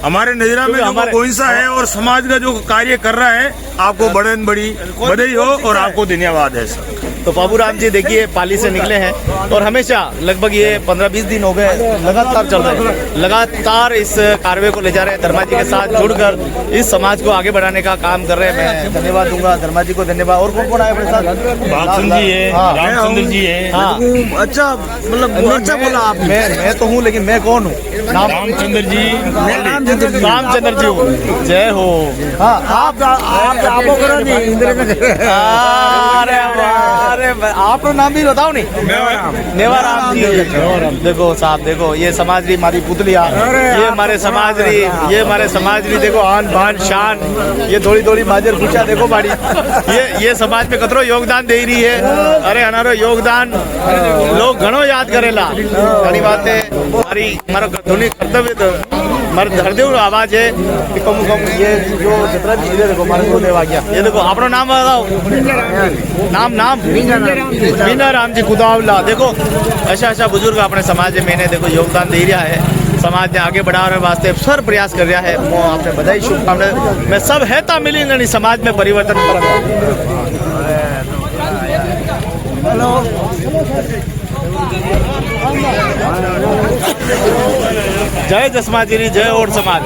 K: हमारे नजरा में जो गोविंद साहब है और समाज का जो कार्य कर रहा है, आपको बड़ी बधाई हो और आपको धन्यवाद है सर।
A: तो बाबूराम जी देखिए पाली से निकले हैं और हमेशा लगभग ये 15-20 दिन हो गए लगातार चल रहे हैं, लगातार इस कार्य को ले जा रहे हैं। धर्मा जी के साथ जुड़कर इस समाज को आगे बढ़ाने का काम कर रहे हैं। मैं धन्यवाद दूंगा धर्मा जी को, धन्यवाद। और कौन कौन आए अपने साथ?
K: रामचंद्र जी है, रामचंद्र जी है।
A: हाँ
B: अच्छा, मतलब अच्छा बोला आप।
A: मैं तो हूँ, लेकिन मैं कौन हूँ?
K: रामचंद्र जी,
A: रामचंद्र जी हूँ। जय हो। हाँ आप अरे आप नाम भी बताओ नहीं। नेवाराम जी। देखो साहब, देखो ये समाज री हमारी पुतलिया, ये हमारे समाज री देखो आन बान शान, ये थोड़ी माजर पूछा देखो बाड़ी, ये समाज में कतरो योगदान दे रही है। अरे हमारो योगदान लोग घणो याद करेला, घणी बातें हमारा कर्तव्य મારે હરદેવ આવાજ है कि कम ये जो जितना भी इधर देखो मारे को देवा गया ये देखो अपना नाम बताओ नाम मीना राम जी कुदावला देखो ऐसा बुजुर्ग अपने समाज में ने देखो योगदान दे रहा है समाज ने आगे बढ़ाने वास्ते सर प्रयास कर रहा है वो आपने बधाई शुभकामनाएं मैं सब है ता मिलेंगे नहीं समाज में परिवर्तन हेलो जय जसमाजीरी जय और समाज।